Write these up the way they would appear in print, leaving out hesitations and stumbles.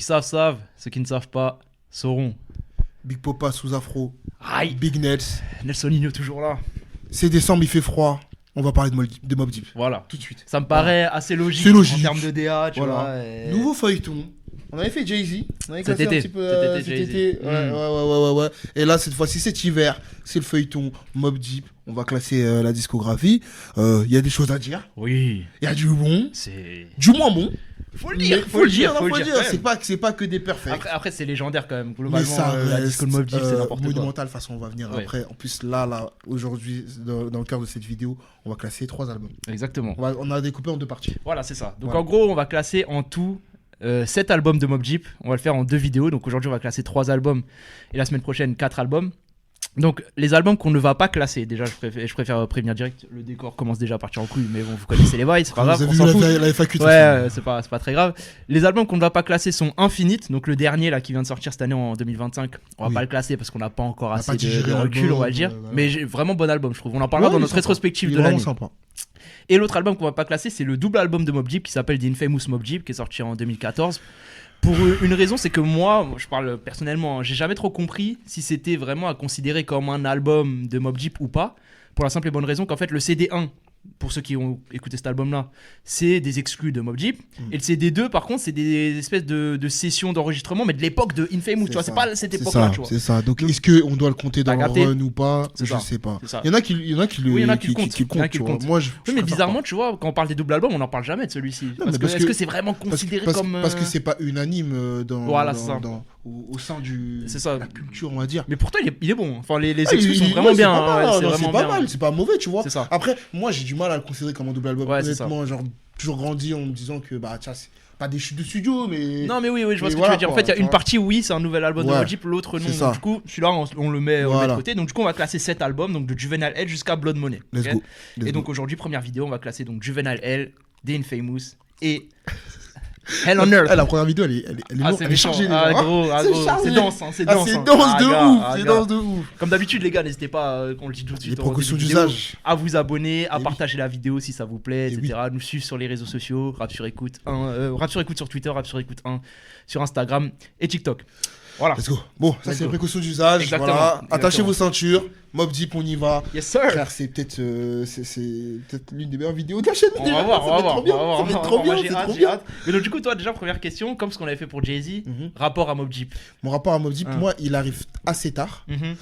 qui savent, ceux qui ne savent pas sauront. Big Popa sous afro. Aïe. Big Nels. Nelsonino toujours là. C'est décembre, il fait froid. On va parler de Mobb Deep. Voilà. Tout de suite. Ça me paraît assez logique, C'est logique. en termes de DA, tu Voilà. vois. Et... Nouveau feuilleton. On avait fait Jay-Z. On avait Cet classé été. un petit peu Cet cet été, été. Jay-Z. Ouais. Et là, cette fois-ci, cet hiver, c'est le feuilleton Mobb Deep. On va classer la discographie. Il y a des choses à dire. Oui. Il y a du bon, C'est... du moins bon. Faut le Mais dire, faut le dire. quand quand C'est pas que des perfects. Après, c'est légendaire quand même. Mais Globalement, ça la reste disco de Mobb Deep, c'est n'importe quoi. monumental. De toute façon, on va venir Ouais. après. En plus, là, aujourd'hui, dans le cadre de cette vidéo, on va classer 3 albums. Exactement. On a découpé en 2 parties. Voilà, c'est ça. Donc Voilà. en gros, on va classer en tout 7 albums de Mobb Deep. On va le faire en 2 vidéos. Donc aujourd'hui, on va classer 3 albums et la semaine prochaine, 4 albums. Donc les albums qu'on ne va pas classer, déjà je préfère prévenir direct, le décor commence déjà à partir en couille, mais bon, vous connaissez les bails, c'est pas grave, Vous on avez s'en fout. vu la FAQ de toute Ouais, façon. c'est pas très grave. Les albums qu'on ne va pas classer sont Infinite, donc le dernier là qui vient de sortir cette année en 2025. On va Oui. pas le classer parce qu'on n'a pas encore On a assez pas digéré de recul, l'album, on va le dire. voilà. Mais vraiment bon album, je trouve. On en parlera Ouais, dans il est notre sympa. rétrospective Il est de vraiment l'année. sympa. Et l'autre album qu'on va pas classer, c'est le double album de Mobb Deep qui s'appelle The Infamous Mobb Deep, qui est sorti en 2014. Pour une raison, c'est que moi, je parle personnellement, hein, j'ai jamais trop compris si c'était vraiment à considérer comme un album de Mobb Deep ou pas. Pour la simple et bonne raison qu'en fait, le CD1, pour ceux qui ont écouté cet album-là, c'est des exclus de Mobb Deep. Et le CD2, par contre, c'est des espèces de sessions d'enregistrement, mais de l'époque de Infamous. Tu vois, c'est pas cette époque-là, tu vois. C'est ça. Donc, est-ce qu'on doit le compter dans T'as le capté. run ou pas? C'est Je ça. sais pas. C'est ça. Il y en a qui le Oui, il y en a qui le comptent. Il y en a qui tu le vois. comptent. Moi, je Oui, mais préfère bizarrement, pas. tu vois, quand on parle des doubles albums, on n'en parle jamais de celui-ci. Non, mais Est-ce que c'est vraiment considéré comme. Parce que c'est pas unanime Voilà, c'est ça. au sein de C'est ça. la culture, on va dire. Mais pourtant, il est bon. Enfin, les Ah, exclus sont ouais, vraiment c'est bien. pas mal, ouais, non, vraiment c'est pas bien. mal, c'est pas mauvais, tu vois. C'est ça. Après, moi, j'ai du mal à le considérer comme un double album. Ouais, c'est ça. Honnêtement, genre, toujours grandi en me disant que, bah, tiens, c'est pas des chutes de studio, mais. Non, mais oui, je vois Mais ce que tu voilà, veux dire. En quoi, fait, il y a tu une vois. partie, oui, c'est un nouvel album de Ouais, Mobb Deep, l'autre non. c'est ça. Donc, du coup, celui-là, on le met Voilà. de côté. Donc, du coup, on va classer 7 albums, donc de Juvenile Hell jusqu'à Blood Money. Let's ok go. Et donc, aujourd'hui, première vidéo, on va classer donc Juvenile Hell, The Infamous et Hell on Earth. La première vidéo, elle est lourde, elle est méchant. chargée. Ah, les gars. gros, C'est chargé. c'est dense, hein, c'est Ah, dense. c'est hein. dense Ah, de gars, ouf, ah, c'est gars. dense de ouf. Comme d'habitude, les gars, n'hésitez pas, on le dit tout de suite, Les au début précautions de vidéo, d'usage. à vous abonner, à oui. partager la vidéo si ça vous plaît, Et etc. Nous suivre sur les réseaux sociaux, Rap sur Écoute 1, Rap sur Écoute sur Twitter, Rap sur Écoute 1 sur Instagram et TikTok. Voilà. Let's go. Bon, ça Let's c'est les go. précautions d'usage. Exactement, Voilà. exactement. Attachez vos ceintures. Mobb Deep, on y va. Yes sir. Frère, c'est peut-être l'une des meilleures vidéos de la chaîne. On déjà. va voir, Ça on va va être voir, trop bien. on va voir, Ça va être on va trop voir. bien, Moi, c'est j'ai hâte, trop j'ai bien. hâte. Mais donc du coup, toi déjà première question, comme ce qu'on avait fait pour Jay-Z, Mhm. rapport à Mobb Deep. Mon rapport à Mobb Deep, Ah. moi, il arrive assez tard. Mhm.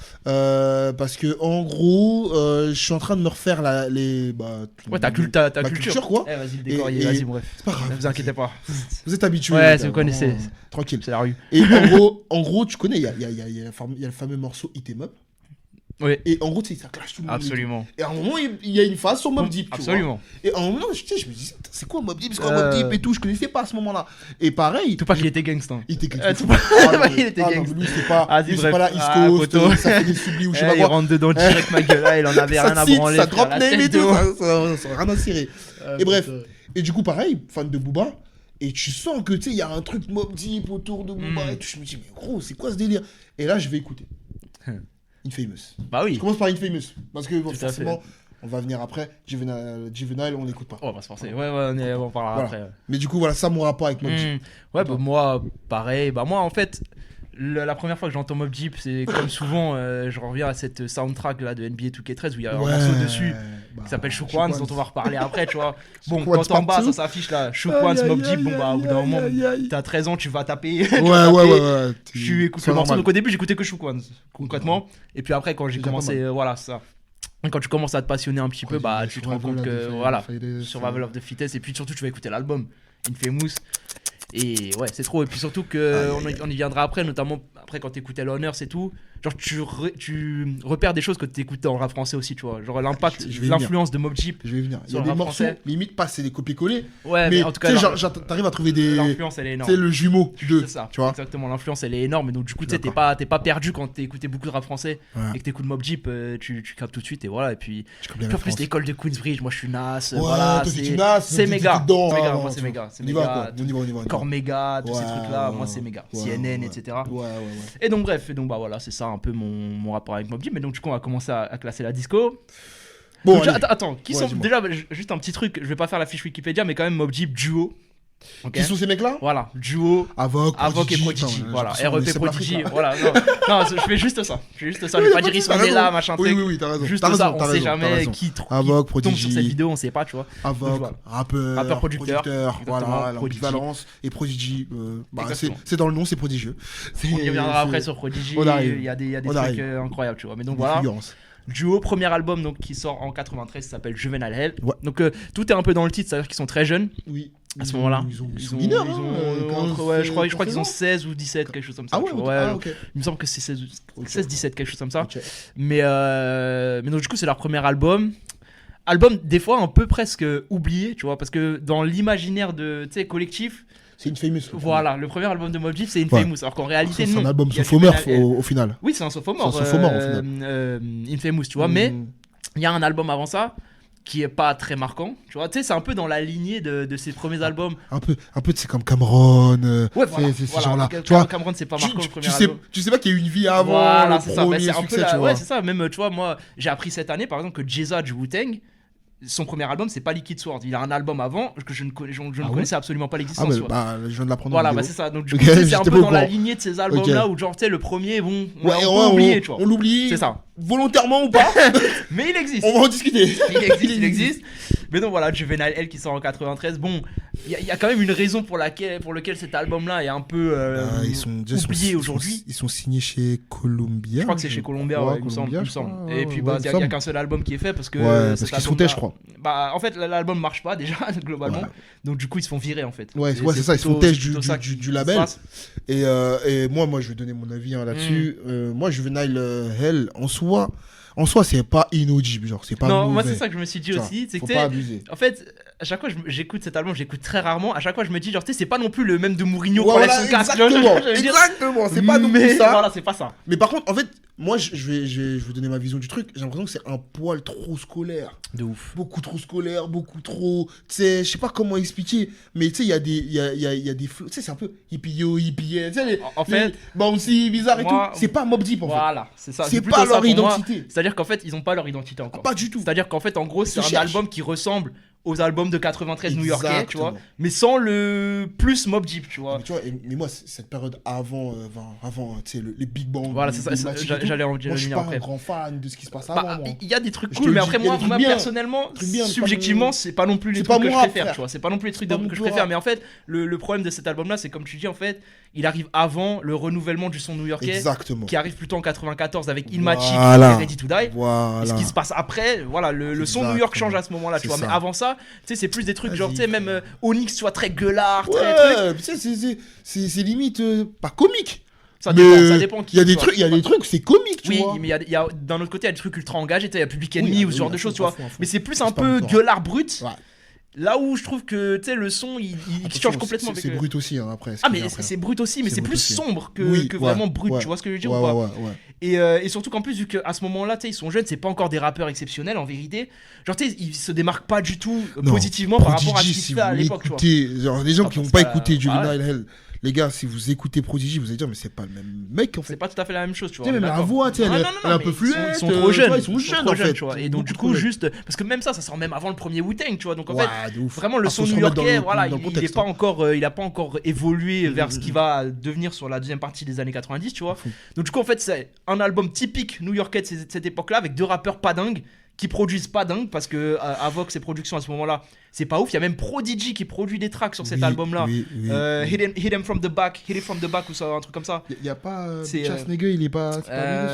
Parce que en gros, je suis en train de me refaire les. Ouais, ta ma culture. quoi. Eh, vas-y, le décor, Et- vas-y, bref. C'est pas grave. Ne vous inquiétez pas, Vous êtes habitués. Ouais, les si gars, vous connaissez. vraiment, tranquille. c'est la rue. Et en gros, tu connais, il y a le fameux morceau Hit 'em Up. Oui, Et en gros, tu sais, ça clash tout le monde. absolument. Et à un moment, il y a une phase sur Mobb Deep. tu vois. Absolument. Et à un moment, tu sais, je me dis, c'est quoi Mobb Deep, c'est quoi Mobb Deep et tout, je connaissais pas à ce moment-là. Et pareil, Tout pas qu'il était gangsta. il était quelque chose. Tupac, il était non, gangsta. lui, c'est pas, Ah, lui, si, c'est bref. pas la East Ah, Coast, poteau. ça fait des sublis ou je sais pas Il quoi. rentre dedans direct, ma gueule. Là, il en avait rien à cite, branler. ça frère, drop la name tête et de tout, ouf. ça a rien à cirer. Et bref, et du coup, pareil, fan de Booba. Et tu sens que, tu sais, il y a un truc Mobb Deep autour de Booba et tout. Je me dis, mais gros, c'est quoi ce délire? Et là, je vais écouter. Infamous. Bah oui. Je commence par Infamous. Parce que bon, à forcément, on va venir après. Juvenile, on n'écoute pas. Oh, on va se forcer. Ouais, on en parlera Voilà. après. Mais du coup, voilà, ça mon rapport avec Mobb Deep. Ouais, bah moi, pareil. Bah moi, en fait, la première fois que j'entends Mobb Deep, c'est comme souvent, je reviens à cette soundtrack là de NBA 2K13 où il y a un morceau dessus qui s'appelle Shook Ones, dont on va reparler après, tu vois. Bon, Shook Ones quand en bas, partout. ça s'affiche là, Shook Ones, Mobb Deep, bon bah, au bout d'un moment, t'as 13 ans, tu vas taper. Ouais. Tu écoutes le morceau, donc au début, j'écoutais que Shook Ones, concrètement. Et puis après, quand j'ai C'est déjà commencé, voilà, ça. Quand tu commences à te passionner un petit peu, bah, tu te rends compte que, voilà, Survival of the Fittest, et puis surtout, tu vas écouter l'album, Infamous. Et ouais, c'est trop. Et puis surtout que on y viendra après, notamment après quand t'écoutais l'honneur, c'est tout. Genre tu repères des choses que t'écoutais en rap français aussi, tu vois. Genre l'impact, Je vais y l'influence de Mobb Deep. Je vais y venir. Il y Sur a le des rap morceaux, français. limite pas, c'est des copier-coller. Ouais, Mais en tout tu cas, sais, genre, t'arrives à trouver des. l'influence elle est Tu énorme. sais, le jumeau de. C'est ça, Tu vois. exactement. L'influence elle est énorme. Et donc du coup, tu sais, D'accord. t'es pas perdu quand t'écoutais beaucoup de rap français Ouais. et que t'écoutes Mobb Deep, tu captes tout de suite et voilà. Et puis, Je connais puis la en plus France. l'école de Queensbridge, moi je suis Nas. Ouais, voilà, toi, t'es c'est Nas, c'est t'es méga. dedans, Méga, hein, moi c'est méga. C'est On y va, méga. quoi. On y va. Corps méga, tous ces Ouais, trucs là, ouais, moi c'est méga. ouais, CNN, ouais. etc. Ouais. Et donc bref, bah voilà, c'est ça un peu mon rapport avec Mobb Deep. Mais donc du coup on va commencer à classer la disco. Bon, Donc, allez. attends, qui Ouais, sont dis-moi. déjà juste un petit truc, je vais pas faire la fiche Wikipédia, mais quand même Mobb Deep duo. Ok. Qui sont ces mecs-là? Voilà, duo. Avoc et Prodigy, voilà, REP Prodigy, voilà, non, je fais juste ça, je vais pas dire ils sont là, machin truc. Oui, t'as raison. Juste ça, on sait jamais qui Avoc, tombe sur Prodigy, cette vidéo, on sait pas, tu vois. Avoc, rappeur, producteur, voilà, Prodigy. l'ambivalence, et Prodigy, Exactement. c'est dans le nom, c'est prodigieux. On y reviendra après sur Prodigy, il y a des trucs incroyables, tu vois, mais donc voilà. Duo, premier album donc, qui sort en 93, ça s'appelle Juvenile Hell. Ouais. Donc tout est un peu dans le titre, c'est-à-dire qu'ils sont très jeunes. Oui. À ce moment-là, ils sont mineurs. Je crois qu'ils ont 16 ou 17, quelque chose comme ça. Ah ouais, ok. Il me semble que c'est 16, 17, quelque chose comme ça. Okay. Mais donc du coup, c'est leur premier album. Album, des fois, un peu presque oublié, tu vois, parce que dans l'imaginaire de collectif, c'est Infamous. Voilà, le premier album de Mobb Deep, c'est Infamous. Alors qu'en réalité, non. C'est un album sophomore au final. Oui, c'est un sophomore. C'est un sophomore au final. Infamous, tu vois, mais il y a un album avant ça qui est pas très marquant, tu vois. Tu sais, c'est un peu dans la lignée de ses premiers albums. Un peu, c'est comme Cameron. Ouais, voilà. C'est ce genre-là. Tu vois, Cameron, c'est pas marquant le premier album. Tu sais pas qu'il y a eu une vie avant voilà, le premier succès, tu vois. Ouais, c'est ça. Même, tu vois, moi, j'ai appris cette année, par exemple, que Jeza du Wu-Tang, son premier album, c'est pas Liquid Sword. Il a un album avant que je ne connaissais absolument pas l'existence. Je viens de l'apprendre. Voilà, c'est ça. Donc, du coup, c'est un peu dans la lignée de ces albums-là où, genre, tu sais, le premier, bon, on l'a oublié, tu vois. On l'oublie. C'est ça. Volontairement ou pas. Mais il existe. On va en discuter. Il existe. Mais donc voilà, Juvenile Hell qui sort en 93. Bon, il y a quand même une raison pour laquelle cet album-là est un peu oublié aujourd'hui. Ils sont signés chez Columbia. Je crois que c'est chez Columbia, il me semble. Et puis, il n'y a qu'un seul album qui est fait parce que. Parce qu'ils sont je crois. Bah, en fait, l'album marche pas déjà, globalement. Donc, du coup, ils se font virer en fait. Ouais, c'est ça, ils se font têche du label. Et moi, je vais donner mon avis là-dessus. Moi, Juvenile Hell, en soi, c'est pas inaudible, genre, c'est pas non, mauvais. moi, c'est ça que je me suis dit aussi. C'est faut que pas abuser. En fait, à chaque fois, j'écoute cet album, j'écoute très rarement. À chaque fois, je me dis, genre, tu sais, c'est pas non plus le même de Mourinho qui enlève son casque. Exactement, c'est pas non plus ça. Voilà, c'est pas ça. Mais par contre, en fait, moi, je vais donner ma vision du truc. J'ai l'impression que c'est un poil trop scolaire. De ouf. Beaucoup trop scolaire, beaucoup trop. Tu sais, je sais pas comment expliquer, mais tu sais, il y a des flots. Tu sais, c'est un peu hippie-yo, hippie. Tu sais, en fait, bouncy, bizarre et tout. C'est pas Mobb Deep en fait. Voilà, c'est ça. C'est pas leur identité. C'est-à-dire qu'en fait, ils ont pas leur identité encore. Pas du tout. C'est-à-dire qu'en fait, en gros, c'est un album qui ressemble aux albums de 93 new-yorkais, tu vois, mais sans le plus Mobb Deep, tu vois. Mais moi, cette période avant tu sais, les Big Bang. Voilà, c'est ça, j'allais en dire après. Moi, je suis pas un grand fan de ce qui se passe avant. Il y a des trucs cool, mais après, moi personnellement, subjectivement, c'est pas non plus les trucs que je préfère, tu vois. C'est pas non plus les trucs que je préfère, mais en fait, le problème de cet album-là, c'est comme tu dis, en fait, il arrive avant le renouvellement du son new-yorkais, qui arrive plutôt en 94 avec Illmatic et Ready to Die. Ce qui se passe après, voilà, le son New York change à ce moment-là, tu vois. Mais avant ça, tu sais, c'est plus des trucs genre, tu sais, même Onyx, tu vois, très gueulard, très truc. C'est limite pas comique. Ça dépend qui. Il y a des trucs, c'est comique, tu vois. Oui, mais il y a d'un autre côté, il y a des trucs ultra engagés, il y a Public Enemy ou ce genre de choses, tu vois. Mais c'est plus un peu gueulard brut. Là où je trouve que tu sais le son il change complètement. C'est brut aussi après. Mais c'est brut aussi, mais c'est plus sombre que vraiment brut, tu vois ce que je veux dire ou pas. Et surtout qu'en plus vu qu'à ce moment-là tu sais ils sont jeunes, c'est pas encore des rappeurs exceptionnels en vérité. Genre tu sais ils se démarquent pas du tout positivement par rapport à ce qui se fait à l'époque. Genre les gens qui n'ont pas écouté Juvenile Hell. Les gars, si vous écoutez Prodigy, vous allez dire, mais c'est pas le même mec en fait. C'est pas tout à fait la même chose, tu vois. Tu sais, même la voix, elle est un peu fluette. Ils sont trop jeunes. Ils sont jeunes en fait. Tu vois. Et donc, du coup, juste. Parce que même ça sort même avant le premier Wu-Tang, tu vois. Donc en fait, vraiment, le son new-yorkais, voilà, il a pas encore évolué vers ce qui va devenir sur la deuxième partie des années 90, tu vois. Donc, du coup, en fait, c'est un album typique new-yorkais de cette époque-là avec deux rappeurs pas dingues qui produisent pas dingue parce que Avoc ses productions à ce moment-là c'est pas ouf. Il y a même Prodigy qui produit des tracks sur cet album-là. Hit Him From The Back ou ça, un truc comme ça. Il y a pas Chasnigga, il est pas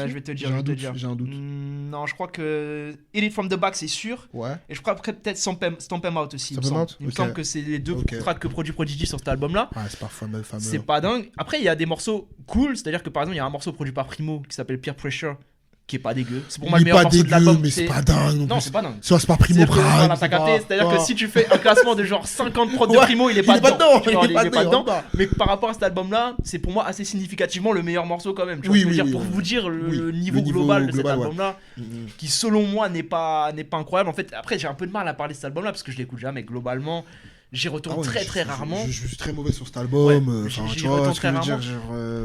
je vais te dire. J'ai un doute. Non, je crois que Hit It From The Back c'est sûr. Ouais. Et je crois peut-être Stomp Em Out aussi. Il me semble que c'est les deux tracks que produit Prodigy sur cet album-là. Ouais, c'est pas fameux. C'est pas dingue. Après, il y a des morceaux cool, c'est-à-dire que par exemple, il y a un morceau produit par Primo qui s'appelle Peer Pressure. Qui est pas dégueu. C'est pour moi le meilleur morceau de l'album. Mais c'est pas dingue. Non, c'est pas dingue. C'est pas Primo Prime. C'est-à-dire que si tu fais un classement de genre 50 prods de Primo, il est pas dedans. Il est pas dedans. Mais par rapport à cet album-là, c'est pour moi assez significativement le meilleur morceau quand même. Pour vous dire le niveau global de cet album-là, qui selon moi n'est pas incroyable. En fait, après j'ai un peu de mal à parler de cet album-là parce que je l'écoute jamais. Globalement, J'y retourne Ah ouais, très rarement. Je suis très mauvais sur cet album. Ouais, Enfin, j'y tu vois retourne ce que je veux très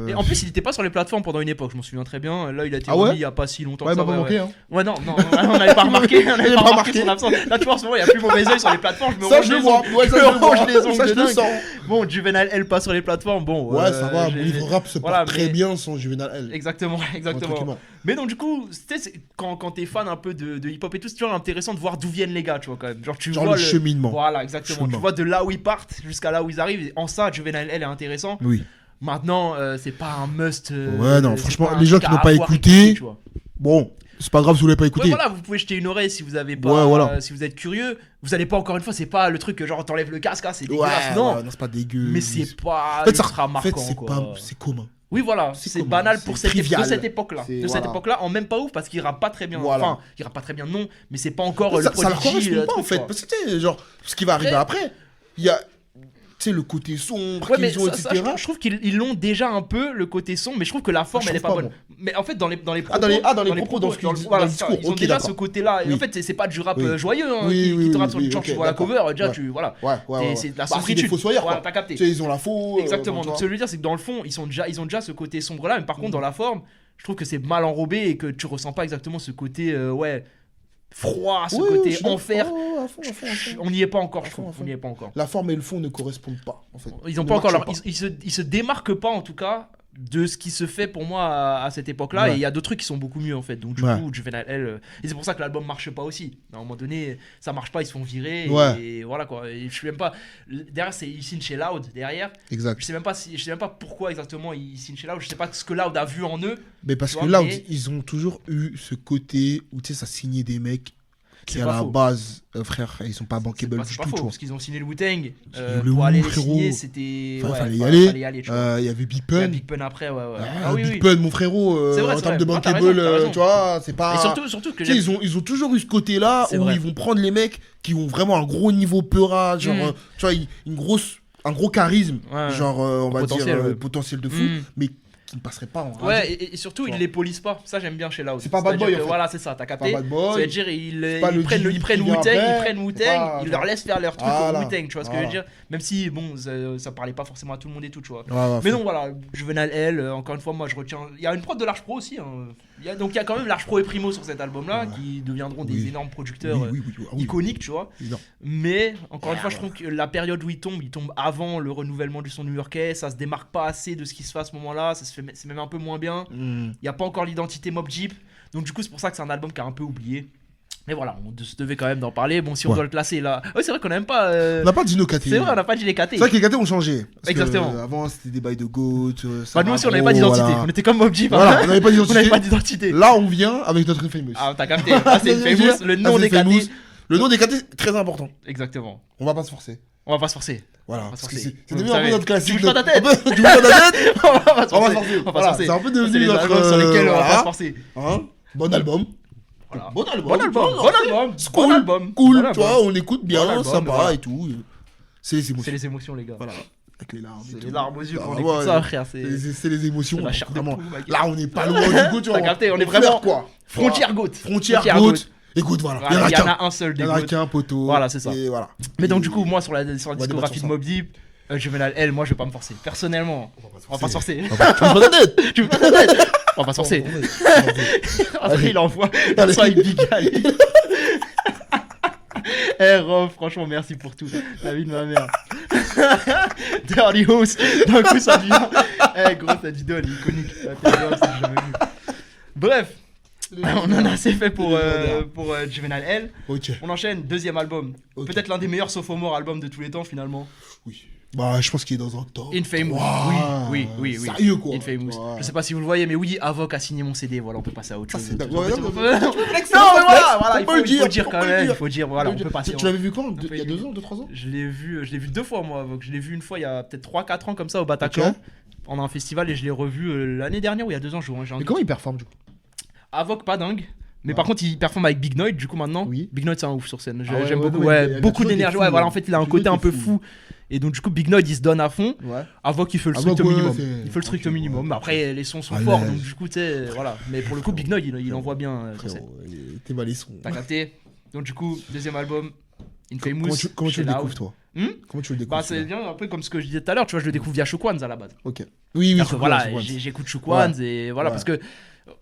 dire. Et en plus, il était pas sur les plateformes pendant une époque, je m'en souviens très bien. Là, il a été Ah ouais remis il y a pas si longtemps Ouais, que il ça. m'a pas manqué. Hein. Ouais, non, on n'avait pas remarqué. On n'avait J'ai pas pas remarqué remarqué. son absence. Là, tu vois, en ce moment, il y a plus mauvais œil sur les plateformes. Je me Ça, ronge je le les vois. ongles. Ouais, ça, Je je me le vois. ronge les ongles Ça, je de le dingue. sens. Bon, Juvenal L pas sur les plateformes. Bon, Ouais, ça va. Mon j'ai- livre rap se voilà, porte très mais- bien sans Juvenal L. Exactement. Tranquillement. Mais donc, du coup, quand t'es fan un peu de hip-hop et tout, c'est toujours intéressant de voir d'où viennent les gars, tu vois, quand même. Genre, tu Genre vois le cheminement. Voilà, exactement. Chemin. Tu vois de là où ils partent jusqu'à là où ils arrivent. Et en ça, Juvenal L est intéressant. Oui. Maintenant, c'est pas un must. Ouais, non, c'est franchement, pas un les gens truc qui n'ont à pas avoir écouté, tu vois. bon, c'est pas grave si vous l'avez pas écouté. Ouais, voilà, vous pouvez jeter une oreille si vous avez pas, Ouais, voilà. si vous êtes curieux. Vous allez pas, encore une fois, c'est pas le truc que genre t'enlèves le casque, c'est Ouais, dégueulasse, non. ouais, non, c'est pas dégueu. Mais c'est pas En fait, ça- ultra en fait, marquant, c'est quoi. pas, c'est commun. Oui, voilà, c'est c'est commun, banal c'est pour de trivial. cette époque-là. C'est- De cette voilà. époque-là, en même pas ouf parce qu'il rappe pas très bien. Voilà. Enfin, il rappe pas très bien, non, mais c'est pas encore le Ça leur Prodigy, correspond pas en truc, fait. quoi. Parce que tu sais, genre, ce qui va arriver après, il y a, tu sais, le côté sombre Ouais, mais qu'ils ont, ça, etc. je trouve qu'ils l'ont déjà un peu le côté son, mais je trouve que la forme je elle est trouve pas pas, bonne. moi. Mais en fait, dans les propos, dans les propos, dans ce qu'ils disent, voilà, dans le c'est ça, discours. ils ont Ok, déjà d'accord. ce côté-là. Et Oui. en fait, c'est pas du rap Oui. joyeux hein, Oui, qui oui, te rappe oui, sur le oui, genre, ok, tu vois la d'accord. cover, déjà, Ouais. tu voilà. Ouais. C'est de la Bah, c'est des sombritude. fossoyeurs, Voilà, quoi. t'as capté. Tu sais, ils ont la faux. Exactement. tu Donc, vois. ce que je veux dire, c'est que dans le fond, ils ont déjà ce côté sombre là, mais par contre, dans la forme, je trouve que c'est mal enrobé et que tu ressens pas exactement ce côté, ouais, froid, ce Oui, côté je suis d'accord. enfer. Oh, à fond, à fond. On n'y est pas encore, je À fond, trouve. à fond. On n'y est pas encore. La forme et le fond ne correspondent pas, en fait. Ils ont Ne pas encore marchent leur... pas. ils se démarquent pas en tout cas de ce qui se fait pour moi à cette époque-là. Ouais. Et il y a d'autres trucs qui sont beaucoup mieux en fait. Donc du Ouais. coup, Juvenal L. Et c'est pour ça que l'album marche pas aussi. À un moment donné, ça marche pas, ils se font virer. Ouais. Et voilà quoi. Et je sais même pas. Derrière, il signe chez Loud. Derrière, Exact. je sais même pas pourquoi exactement il signe chez Loud. Je sais pas ce que Loud a vu en eux. Mais parce Tu que vois, là, mais- ils ont toujours eu ce côté où, tu sais, ça signait des mecs qui, C'est à pas la faux. base, frère, ils sont pas C'est bankable pas, du c'est tout, pas tu faux vois. parce qu'ils ont signé le Wu-Tang. Le Pour aller Wu, les frérot. signer, c'était. Enfin, Ouais, fallait y aller. tu Il vois. y avait Big Il y a Pun. Big Pun après, ouais. Ah, oui, Big oui. Pun, mon frérot, C'est vrai, en c'est termes de vrai. Ah, t'as bankable, raison. tu vois, c'est pas. Et surtout que Tu sais, ils ont toujours eu ce côté-là C'est où vrai. ils vont prendre les mecs qui ont vraiment un gros niveau peura, genre, Mm. tu vois, un gros charisme, Ouais. genre, on va Potentiel, dire, ouais. potentiel de fou, Mm. mais qui ne passerait pas en radio. Ouais, et surtout, Tu ils vois. les polissent pas. Ça, j'aime bien chez Loud. C'est pas bad C'est-à-dire boy, que en fait. Voilà, c'est ça, t'as capté. Pas bad boy. C'est-à-dire, ils pas le prennent G8 qui vient Wu-Tang, après. ils prennent Wu-Tang, C'est pas- ils leur laissent faire leur truc au Voilà. Wu-Tang, tu vois ce que je veux Voilà. dire. Même si, bon, ça parlait pas forcément à tout le monde et tout, tu vois. Ouais, Mais non, voilà, Juvenal L, encore une fois, moi je retiens. Il y a une prod de Large Pro aussi. Hein. Donc il y a quand même Large Pro et Primo sur cet album-là Ouais. qui deviendront des Oui. énormes producteurs oui, ah oui. iconiques, tu vois. Non. Mais encore une fois, je trouve que la période où il tombe avant le renouvellement du son new-yorkais. Ça se démarque pas assez de ce qui se fait à ce moment-là. C'est même un peu moins bien. Mm. Il n'y a pas encore l'identité Mob Deep. Donc du coup, c'est pour ça que c'est un album qui a un peu oublié. Mais voilà, on se devait quand même d'en parler. Bon, si on Ouais. doit le classer là. Oui, c'est vrai qu'on n'a même pas. On n'a pas dit nos KT. C'est vrai, on n'a pas dit les KT. C'est vrai que les KT ont changé. Parce que, Exactement. avant, c'était des bails de GOAT. Bah, nous aussi, on n'avait pas d'identité. Voilà. On était comme Mob Deep. Voilà, hein. on n'avait pas On n'avait d'identité. pas d'identité. Là, on vient avec notre Infamous. Ah, t'as capté. Ah, c'est une famous. Le nom Ah, des c'est Famous. KT. Le nom des KT, très important. Exactement. On va pas se forcer. On va pas se forcer. Voilà. va Parce se que forcer. c'est Vous devenu un peu savez. notre classique. Tu bouges pas ta tête. Tu bouges pas ta tête. On va pas se On va se forcer. forcer. On va pas se Voilà, forcer. c'est un peu C'est devenu les notre. albums sur lesquels on va pas voilà. se forcer. Hein. Bon album. Voilà. Bon album. Bon album. Bon album. C'est Bon cool. album. Cool, Bon tu vois, album. on écoute bien, Bon album, sympa voilà. et tout. C'est les C'est émotions. les émotions, les gars. Voilà. Avec les larmes. et C'est tout. les larmes aux yeux Ah, quand on ouais, écoute ça, frère. C'est C'est les émotions. la chair de vraiment. poule, ma gueule. Là, on n'est pas loin du coup, tu vois. T'as capté, on est flaire, vraiment quoi. frontière goat. Frontière Frontière GOAT. goat. Écoute, voilà. Voilà, il y en qu'un. a un seul Il des y en a goats. qu'un poteau. Voilà, c'est ça. Et voilà. Mais donc, Et- du coup, moi, sur la On va discographie débattre de sur Mob Deep, Juvenal L, moi, je vais pas me forcer. Personnellement, on va pas se forcer. Tu me prends ta tête. Tu me prends la tête. On va pas se forcer. Après, il envoie Allez. ça avec Big Ali. Eh, Rof, franchement, merci pour tout. La vie de ma mère. Dirty House, d'un coup, ça devient. Eh, gros, cette vidéo, elle est iconique. La télé, c'est que j'ai jamais vu. Bref, on en a assez fait pour Juvenal L. Ok. On enchaîne, deuxième album. Ok. Peut-être l'un des meilleurs sophomore albums de tous les temps, finalement. Oui. Bah, je pense qu'il est dans un top. Infamous. Wow. Oui. Sérieux, quoi. Infamous. Ouais. Je sais pas si vous le voyez, mais oui, Avoc a signé mon CD. Voilà, on peut passer à autre Ça, chose. c'est d'accord. On peut- Ouais, non, on peut- mais- Non, tu peux flex, mais voilà, on peut le il faut dire, dire on quand peut le même. dire. Il faut dire, voilà, on peut passer. Tu l'avais vu quand Il y a peut- 2 ans, 2-3 ans Je l'ai vu deux fois, moi, Avoc. Je l'ai vu une fois il y a peut-être 3-4 ans, comme ça, au Bataclan, Ok. pendant un festival, et je l'ai revu l'année dernière ou il y a 2 ans. J'ai un Mais comment il performe du coup Avoc, pas dingue. Mais Ouais. par contre, il performe avec Big Noid, du coup, maintenant. Oui. Big Noid, c'est un ouf sur scène. Ah ouais, J'aime ouais, beaucoup, ouais, ouais, il y a beaucoup toujours des d'énergie. fous, Ouais, voilà, en hein. fait, il a un Toujours côté un des peu fous. fou. Et donc, du coup, Big Noid, il se donne à fond. Ouais. Avoc, il fait le Avoc, strict ouais, minimum. c'est- Il fait le strict ok, minimum. ouais, Mais après, les sons sont À forts, l'aise. donc du coup, tu sais, voilà. Mais pour le coup, Big Noid, il envoie bien sur scène. T'es balèze. T'as capté. Donc, du coup, deuxième album, Comment Infamous. tu chez le Loud. découvres toi Comment tu le découvres? Bah, c'est bien un peu comme ce que je disais tout à l'heure, tu vois, je le découvre via Shookwanz à la base. Ok. Oui, Alors que voilà, Shookwanz. j'écoute Shookwanz et voilà, Ouais. parce que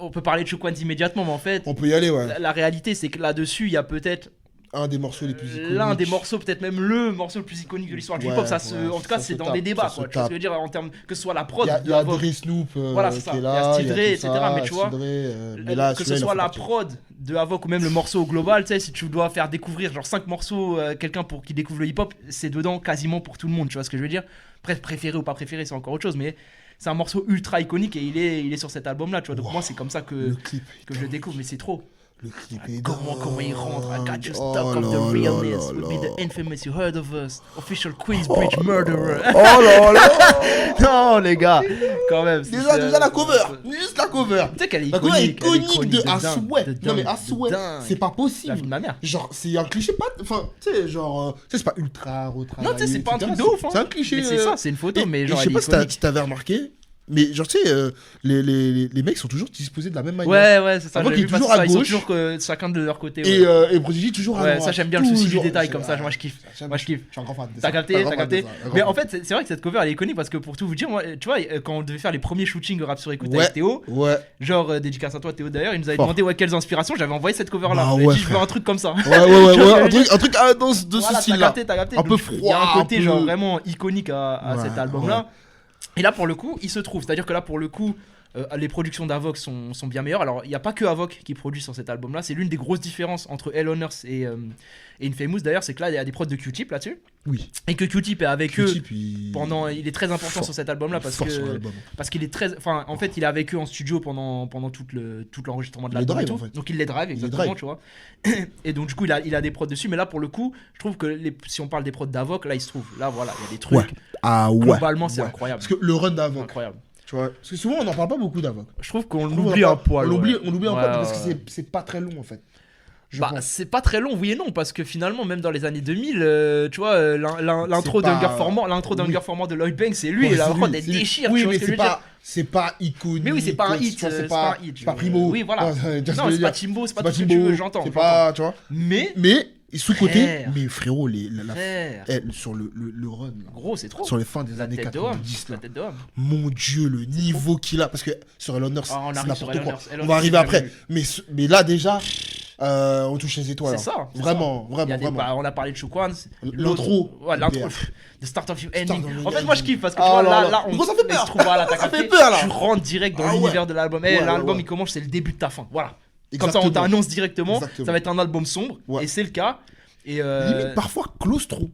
on peut parler de Shookwanz immédiatement, mais en fait, On peut y aller, ouais. la réalité, c'est que là-dessus, il y a peut-être Un des morceaux les plus iconiques. l'un des morceaux, peut-être même le morceau le plus iconique de l'histoire du Ouais, hip-hop. Ça ouais, en tout cas, ça c'est se dans tape, des débats, ça quoi. se Tu vois ce tape. que je veux dire en termes que ce soit la prod, Il y a Dre Snoop voilà, c'est ça. qui est Il y a là. Steve Dre, tout etc., ça, mais tu vois, Steve Dre, mais là, que ce celui-là, soit il en la fait partie. prod de Avoc ou même le morceau au global, tu sais, si tu dois faire découvrir genre 5 morceaux quelqu'un pour qu'il découvre le hip-hop, c'est dedans quasiment pour tout le monde, tu vois ce que je veux dire. Après, préféré ou pas préféré, c'est encore autre chose, mais c'est un morceau ultra iconique et il est sur cet album-là, tu vois. Donc Wow. moi, c'est comme ça que Le clip. je le découvre, mais c'est trop. Le clip est Comment il rentre, I got you Oh stuck of là the là realness, là would be là. the infamous you heard of us, official Queensbridge murderer. Oh là là. Non, les gars, quand même. Déjà la cover. Juste la cover. Tu sais qu'elle est La cover est iconique, iconique de à dingue, souhait. de Non mais dingue, à souhait. de dingue. C'est pas La vie possible. de ma mère. Genre, c'est un cliché pas. Enfin, tu sais, genre. Tu sais, c'est pas ultra retravaillé. Non, tu sais, c'est pas un etc. truc de ouf. Hein. C'est un cliché. Mais c'est ça, c'est une photo, mais genre. Je sais elle pas est si iconique. t'avais remarqué, mais genre, tu sais, les mecs sont toujours disposés de la même manière. Ouais, c'est ça. Avoc j'ai est vu passer toujours à ça, ils sont gauche. toujours chacun de leur côté. Ouais. Et Prodigy toujours à Ouais, droite. ça j'aime bien le souci du Toujours. détail comme ça, moi je kiffe. Moi je kiffe. Je suis un grand fan de ça. T'as capté, Je suis un t'as grand fan de capté. ça, un grand Mais fan. en fait, c'est vrai que cette cover elle est iconique parce que pour tout vous dire, moi, tu vois, quand on devait faire les premiers shootings rap sur écoute Ouais. avec Théo, Ouais. genre dédicace à toi Théo d'ailleurs, il nous avait Fort. demandé quelles inspirations, j'avais envoyé cette cover là. Bah Il ouais, dit je veux frère. un truc comme ça. Ouais. Un truc dans ce Voilà, t'as style-là. capté, t'as capté. Un Donc, peu il y a un froid, côté un peu- genre vraiment iconique à Ouais, cet album là. Et là pour le coup, il se trouve, c'est-à-dire que là pour le coup, les productions d'Avoc sont bien meilleures. Alors il n'y a pas que Avoc qui produit sur cet album là, c'est l'une des grosses différences entre Hell on Earth et Infamous d'ailleurs, c'est que là il y a des prods de Q-Tip là-dessus. Oui. Et que Q-Tip est avec eux Q-Tip, il est très important sur cet album là parce qu'il est très, enfin en fait il est avec eux en studio pendant tout l'enregistrement de Il les l'album et drive, tout. en fait. Donc il les drive exactement, drive. tu vois. Et donc du coup il a des prods dessus, mais là pour le coup je trouve que si on parle des prods d'Avoc, là il se trouve, là voilà il y a des trucs. Ouais. Ah ouais. Globalement c'est Ouais. incroyable. Parce que le run d'Avoc, Incroyable. tu vois. Parce que souvent on n'en parle pas beaucoup d'Avoc. Je trouve qu'on Je trouve l'oublie on en un parle- poil. On l'oublie ouais. un peu Ouais, parce que ouais. c'est pas très long en fait. Je Bah, pense. c'est pas très long, oui et non, parce que finalement, même dans les années 2000, tu vois, l'intro C'est pas- d'Hunger for More, oui. For More de Lloyd Banks, c'est lui, Ouais, et la c'est prod lui, elle c'est lui. déchire, Oui, tu vois mais ce que je veux dire. c'est pas iconique. Mais oui, c'est pas un tu hit, vois, c'est pas un hit. C'est pas Primo. Oui, voilà. Tu vois, tu vois ce que Non, je veux c'est pas dire. Timbo, c'est pas C'est tout ce que tu Timbo, veux, j'entends. C'est pas, tu vois. Mais, Mais sous-côté, Frère. mais frérot, frère, sur le run, là, gros, c'est trop. sur les fins des La années tête de homme, 90, la là. tête de homme. Mon dieu, le niveau qu'il a. Parce que sur Hell on Earth, Ah, on c'est arrive sur n'importe Hell on quoi. Earth. Hell On on va Earth, arriver j'ai après. jamais Mais là, déjà, on touche les étoiles. C'est hein. ça. c'est Vraiment, ça. Il y a vraiment, des- vraiment. bah, on a parlé de Shookwanz. L'intro. Ouais, l'intro. Super. The start of your Start ending. of your En fait, moi je kiffe parce que tu Ah vois, là là. là, on Gros, ça fait peur. se trouve, voilà, t'as Ça fait capté. peur, là. Tu rentres direct dans Ah ouais. l'univers de l'album. Ouais, L'album ouais. il commence, c'est le début de ta fin. Voilà. Comme ça, on Exactement. t'annonce directement. Exactement. Ça va être un album sombre. Ouais. Et c'est le cas. Et Limite, parfois, claustro.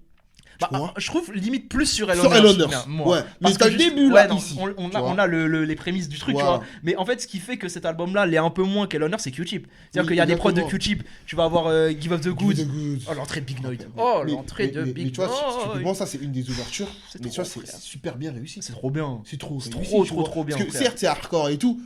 bah, tu vois. je trouve limite plus sur Hell Sur on Hell Earth, on Earth. moi. Ouais. Parce Mais t'as que le juste- début, ouais, là, non, ici. on Tu a, vois. on a les prémices du truc, Voilà. tu vois. Mais en fait, ce qui fait que cet album-là l'est un peu moins qu'Hell on Earth, c'est Q-Tip. C'est-à-dire Oui, qu'il y a des prods de exactement. Q-Tip. Tu vas avoir Give Up the Good. Give it a good. Oh, l'entrée de Big Noid. Oh, l'entrée de mais Big tu vois, Noid. typiquement, ça, c'est une des ouvertures. C'est Mais tu trop, vois, c'est frère. super bien réussi. C'est trop bien. C'est trop C'est réussi, trop, tu trop, vois. trop bien, Parce que frère. certes, c'est hardcore et tout.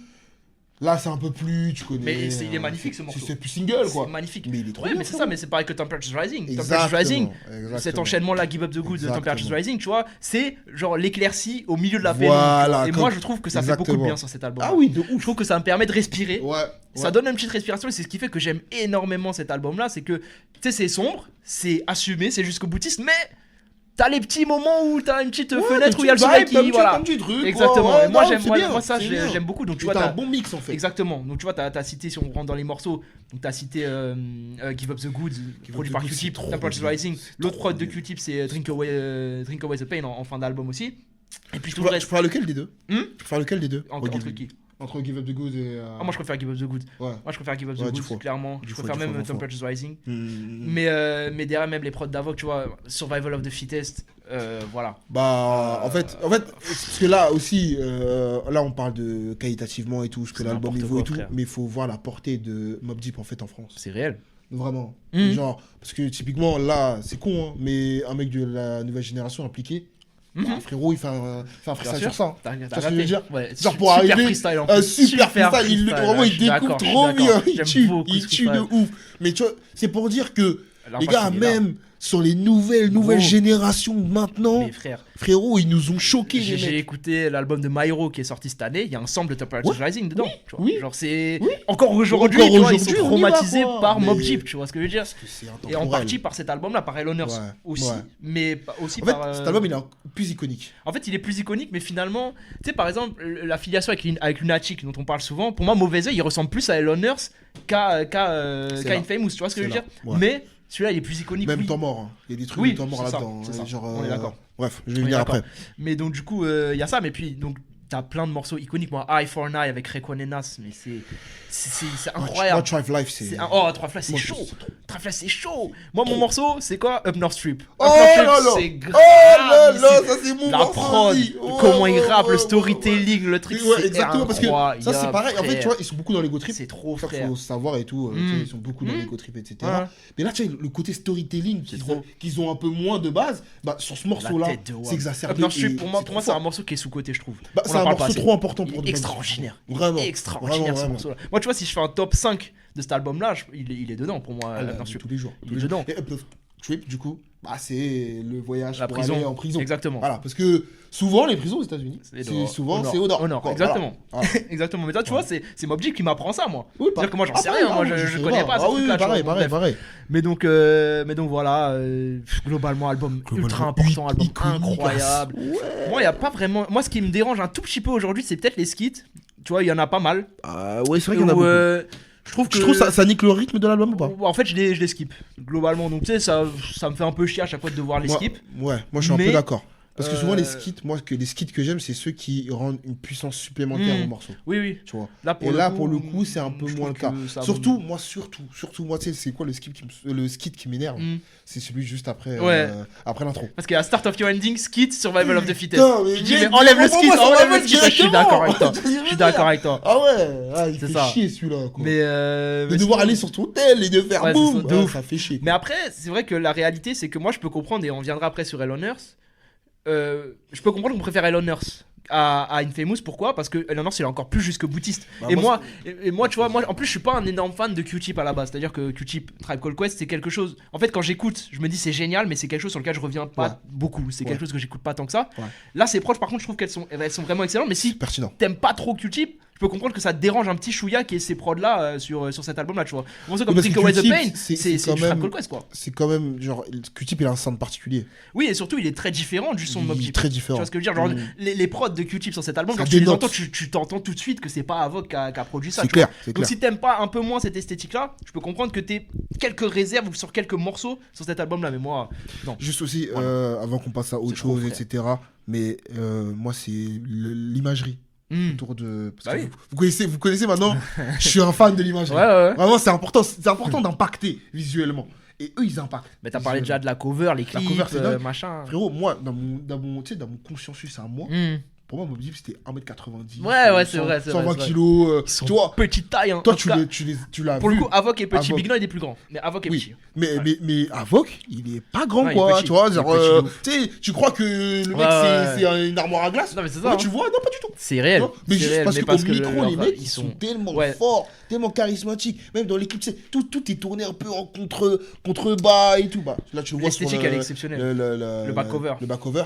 Là, c'est un peu plus, tu connais. Mais il est magnifique, ce morceau. C'est plus single, quoi. C'est magnifique. Mais il est trop Ouais, bien, mais c'est frérot. ça, mais c'est pareil que Temperature's Rising. Temperature's Exactement, Rising, exactement. cet enchaînement-là, Give Up the Good de Exactement. Temperature's Rising, tu vois, c'est genre l'éclaircie au milieu de la paix. Voilà, Et comme- moi, je trouve que ça fait beaucoup de Exactement. bien sur cet album. Ah oui, de Je ouf. trouve que ça me permet de respirer. Ouais. Ça donne une petite respiration et c'est ce qui fait que j'aime énormément cet album-là. C'est que, tu sais, c'est sombre, c'est assumé, c'est jusqu'au boutiste, mais t'as les petits moments où t'as une petite fenêtre où il y a le soleil qui. Voilà. Un petit truc. Exactement. ouais, Et moi, non, j'aime, c'est moi, bien, moi, ça, c'est bien. j'aime beaucoup. Donc, tu Et vois, t'as t'as un bon mix, en fait. Exactement. Donc tu vois, t'as cité, si on rentre dans les morceaux, donc t'as cité Give Up the Good, produit the par Good, Q-Tip, c'est trop Temperature's bien. Rising. C'est L'autre trop prod de bien. Q-Tip, c'est Drink Away the Pain en fin d'album aussi. Et puis tout le Tu reste. préfères lequel des deux Hmm Tu préfères lequel des deux Entre qui Entre Give Up the Good et. Ah, moi je préfère Give Up the Good. Ouais. Moi je préfère Give Up the Ouais, du Good, fois. clairement. Du Je fois, préfère du même fois, du fois. Temperature's Rising. Hmm. Mais derrière, même les prods d'Avoc, tu vois, Survival of the Fittest, voilà. Bah, en fait, parce que là aussi, là on parle de qualitativement et tout, ce que C'est l'album n'importe il vaut quoi, et tout, frère. mais il faut voir la portée de Mobb Deep en fait en France. C'est réel. Vraiment. Mhm. Genre, parce que typiquement là, c'est con, hein, mais un mec de la nouvelle génération impliqué, bah, frérot, il fait un freestyle sur ça. Hein. T'as Tu vois ce que je veux dire Ouais, Genre pour super arriver, freestyle en un plus. super freestyle, vraiment ouais, il je suis découpe d'accord, je suis trop d'accord. bien, il J'aime tue, beaucoup il ce tue de freestyle. ouf. Mais tu vois, c'est pour dire que Les gars, même sur les nouvelles générations maintenant, mais frérot, ils nous ont choqués. J'ai écouté l'album de Myro qui est sorti cette année. Il y a un sample de Temperature Rising dedans. Tu vois. Oui. Genre, c'est. Encore aujourd'hui, tu vois, ils sont traumatisés par Mobb Deep, tu vois ce que je veux dire. Et en partie par cet album-là, par Hell on Earth aussi. Mais aussi par. En fait, cet album, il est plus iconique. En fait, il est plus iconique, mais finalement, tu sais, par exemple, l'affiliation avec Lunatic, dont on parle souvent, pour moi, Mauvais Oeil, il ressemble plus à Hell on Earth qu'à Infamous, tu vois ce que je veux dire. Mais celui-là, il est plus iconique. Même Temps Mort. Il y a des trucs de Temps Mort là-dedans. On est d'accord. Bref, je vais venir après. Mais donc, du coup, il y a ça. Mais puis, donc, t'as plein de morceaux iconiques. Moi, Eye for an Eye avec Raekwon et Nas, mais c'est incroyable. Moi, Trife Life, c'est. Trife Life, c'est chaud. Trife Life, c'est chaud. Moi, mon morceau, c'est quoi? Up North Strip. Oh là là. C'est grave. Oh là là, ça c'est mon morceau. La prod, comment il rappe, le storytelling, le truc. Ouais, exactement, parce que ça c'est pareil. En fait, tu vois, ils sont beaucoup dans l'ego trip. C'est trop frais. Il faut savoir et tout. Ils sont beaucoup dans l'ego trip, etc. Mais là, tu vois, le côté storytelling qu'ils ont un peu moins de base, sur ce morceau-là, c'est exacerbé. Up North Strip, pour moi, c'est un morceau qui est sous-côté, je trouve. C'est un morceau trop important pour nous. Extraordinaire. Vraiment. Extraordinaire ce morceau-là. Moi, tu vois, si je fais un top 5 de cet album-là, il est dedans pour moi. Tous les jours. Il est dedans. Et Up North Trip, du coup, c'est le voyage pour aller en prison. Exactement. Voilà, parce que souvent, les prisons aux États-Unis, c'est au nord. Exactement. Exactement. Mais toi, tu vois, c'est Mobb Deep qui m'apprend ça, moi. Oui, c'est-à-dire que moi, j'en sais rien. Moi, je connais pas ce truc-là. Pareil. Mais donc voilà, globalement, album ultra important, album incroyable. Moi, il y a pas vraiment. Moi, ce qui me dérange un tout petit peu aujourd'hui, c'est peut-être les skits. Tu vois, il y en a pas mal. Ouais, c'est vrai qu'il y en a beaucoup. Je trouve ça nique le rythme de l'album ou pas? En fait, je les skip globalement. Donc tu sais, ça me fait un peu chier à chaque fois de devoir les skip. Ouais, moi je suis un peu d'accord. Parce que souvent les skits que j'aime, c'est ceux qui rendent une puissance supplémentaire au morceau. Oui. Tu vois. Là pour le coup, c'est un peu moins le cas. Surtout moi, tu sais, c'est quoi le skit qui m'énerve? C'est celui juste après l'intro. Parce qu'il y a Start of Your Ending, skit, Survival of the Fittest. Je dis mais enlève le skit, je suis d'accord avec toi. Ah ouais, il fait chier celui-là. Mais de devoir aller sur ton tel et de faire boum, ça fait chier. Mais après, c'est vrai que la réalité, c'est que moi je peux comprendre, et on viendra après sur Hell on Earth. Je peux comprendre qu'on préfère Hell on Earth à Infamous. Pourquoi? Parce que Hell on Earth il est encore plus jusque-boutiste. Et moi, tu vois, en plus je suis pas un énorme fan de Q-Tip à la base. C'est-à-dire que Q-Tip, Tribe Called Quest, c'est quelque chose. En fait, quand j'écoute, je me dis c'est génial, mais c'est quelque chose sur lequel je reviens pas beaucoup. C'est quelque chose que j'écoute pas tant que ça. Là, c'est proche. Par contre, je trouve qu'elles sont vraiment excellentes. Mais si t'aimes pas trop Q-Tip, je peux comprendre que ça te dérange un petit chouïa qui est ces prods là sur cet album là, tu vois. Bon, c'est comme Take Away the Pain, c'est du Tribe Called Quest quoi. C'est quand même genre Q-Tip il a un sound particulier. Oui, et surtout il est très différent du son de Mobb Deep. Très différent. Tu vois ce que je veux dire, genre les prods de Q-Tip sur cet album, quand tu les entends, tu t'entends tout de suite que c'est pas Avoc qui a produit ça. C'est clair. Donc si t'aimes pas un peu moins cette esthétique là, je peux comprendre que t'aies quelques réserves sur quelques morceaux sur cet album là, mais moi non. Juste aussi avant qu'on passe à autre chose, etc. Mais moi c'est l'imagerie. Autour de... Parce que vous connaissez maintenant, je suis un fan de l'imagerie. Vraiment, c'est important d'impacter visuellement. Et eux, ils impactent. Mais t'as parlé déjà de la cover, les clips, machin. Frérot, moi, dans mon consciencieus à moi, pour moi, Mobb Deep, c'était 1m90. Ouais, c'est vrai. 120 kilos. Tu vois, petite taille. Hein. Toi, tu l'as vu. Pour le coup, Avoc est petit. Big Noy, il est plus grand. Mais Avoc est petit. Mais Avoc, il est pas grand, quoi. Tu vois, tu crois que le mec, c'est une armoire à glace? Non, mais c'est ça. Tu vois, non, pas du tout. C'est réel. Mais juste parce qu'au micro, les mecs, ils sont tellement forts, tellement charismatiques. Même dans les clips, tout est tourné un peu en contre-bas et tout. Là, tu le vois sur l'esthétique, elle est exceptionnelle. Le back-cover. Le back-cover.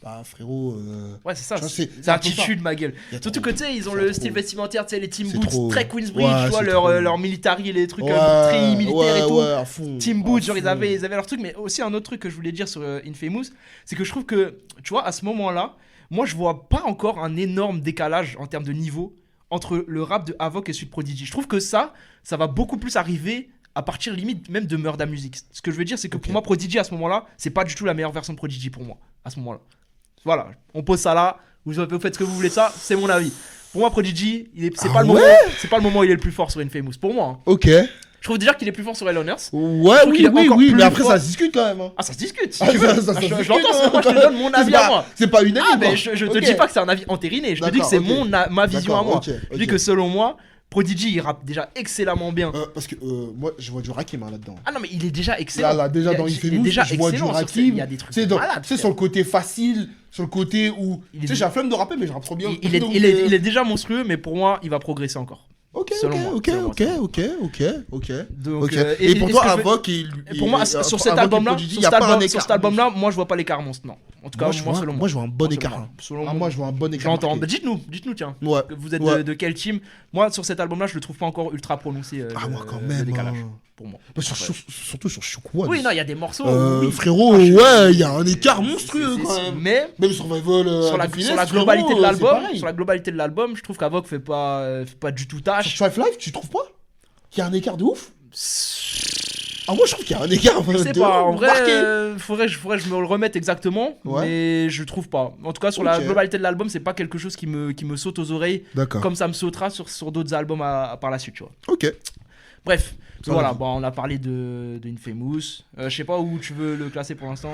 Bah frérot ouais c'est ça, c'est attitude ma gueule. Surtout que tu sais ils ont le style vestimentaire, tu sais les team boots très Queensbridge, tu vois leur military et les trucs très militaires et tout. Team boots genre ils avaient leur truc. Mais aussi un autre truc que je voulais dire sur Infamous, c'est que je trouve que tu vois à ce moment-là, moi je vois pas encore un énorme décalage en termes de niveau entre le rap de Avoc et celui de Prodigy. Je trouve que ça va beaucoup plus arriver à partir limite même de Murda Music. Ce que je veux dire c'est que pour moi Prodigy à ce moment-là, c'est pas du tout la meilleure version de Prodigy pour moi à ce moment-là. Voilà, on pose ça là, vous faites ce que vous voulez, ça, c'est mon avis. Pour moi, Prodigy, c'est pas le moment où il est le plus fort sur Infamous, pour moi. Hein. Ok. Je trouve déjà qu'il est plus fort sur Hell on Earth. Oui, mais après ça se discute quand même. Hein. Ah, ça se discute. Ça je l'entends, moi je te donne mon avis à moi. C'est pas une avis. Ah, mais je te dis pas que c'est un avis entériné, je te dis que c'est ma vision à moi. Je dis que selon moi, Prodigy il rappe déjà excellemment bien. Parce que moi je vois du Rakim là-dedans. Ah non mais il est déjà excellent. Là déjà dans Infamous, je vois du Rakim. Il y a des trucs malades. Tu sais sur le côté facile, sur le côté où tu sais j'ai la flemme de rapper mais je rappe trop bien. Il est déjà monstrueux mais pour moi il va progresser encore. Ok. selon moi. Ok. Donc, Ok. Et pour toi, Avoc, pour moi, sur cet album-là, moi, je vois pas l'écart monstre, non. En tout cas, selon moi. Moi, je vois un bon écart. Moi, je vois un bon écart. J'entends. Dites-nous, tiens. Ouais. Vous êtes de quel team? Moi, sur cet album-là, je le trouve pas encore ultra prononcé. Moi, quand même. Le décalage, pour moi. Surtout sur Shook One. Oui, non, il y a des morceaux. Frérot, ouais, il y a un écart monstrueux quand même. Mais même Survival, sur la globalité de l'album, je trouve qu'Avoc fait pas du tout tâche. Sur Five Life, tu trouves pas qu'il y a un écart de ouf? Moi je trouve qu'il y a un écart. Je sais pas, en vrai, faudrait que je me le remette exactement, mais je trouve pas. En tout cas, sur la globalité de l'album, c'est pas quelque chose qui me saute aux oreilles, comme ça me sautera sur d'autres albums par la suite, tu vois. Ok. Bref, voilà, on a parlé de Infamous. Je sais pas où tu veux le classer pour l'instant.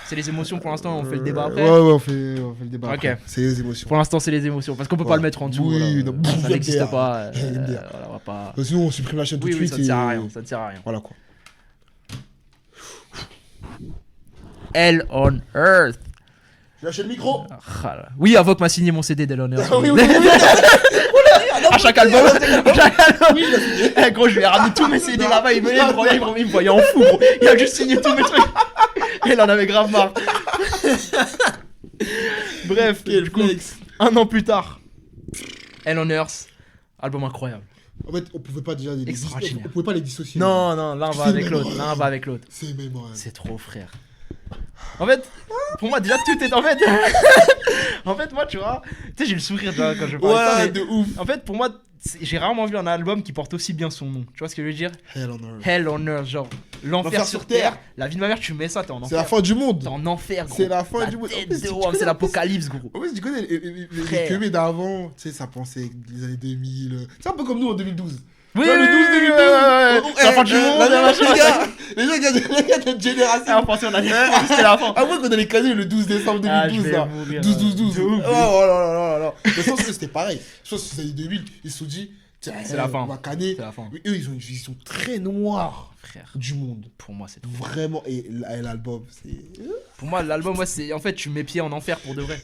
C'est les émotions pour l'instant, on fait le débat après. Ouais, on fait le débat après. C'est les émotions. Pour l'instant, c'est les émotions, parce qu'on peut pas le mettre en dessous. Oui, ça n'existe pas. On va pas... Sinon, on supprime la chaîne tout de suite. Ça ne sert à rien. Ça ne sert à rien. Voilà quoi. Hell on Earth. Je lâche le micro. Oui, Avoc m'a signé mon CD d'Hell on Earth. Oui. À chaque album. Gros, je lui ai ramené tous mes CD là-bas. Il me voyait en fou, gros. Il a juste signé tous mes trucs. Il en avait grave marre. Bref, du coup, un an plus tard, Hell on Earth, album incroyable. En fait, on pouvait pas déjà extraordinaire. On pouvait pas les dissocier. Non, l'un va avec l'autre. C'est mémorable. C'est trop, frère. En fait, pour moi, déjà, tout est... En fait, moi, tu vois... Tu sais, j'ai le sourire quand je parle de ça, mais... de ouf. En fait, pour moi, j'ai rarement vu un album qui porte aussi bien son nom. Tu vois ce que je veux dire? Hell on Earth, genre... L'enfer sur terre. La vie de ma mère, tu mets ça, t'es en enfer. C'est la fin du monde. T'es en enfer, gros. C'est la fin du monde. C'est l'apocalypse, gros. En fait, tu connais les queumés d'avant. Tu sais, ça pensait les années 2000. C'est un peu comme nous en 2012. Oui, le 2012. C'est la fin du monde. Les gars de notre génération. C'était la fin. Ah ouais, qu'on allait caser le 12 décembre 2012 là. 12. Oh là. Je pense que c'était pareil. Je pense que c'est les 2000. Ils se sont dit, c'est la fin. On va canner. Mais eux, ils ont une vision très noire, frère, du monde. Pour moi, c'est vraiment. Et l'album, c'est. Pour moi, l'album, c'est en fait, tu mets pied en enfer pour de vrai.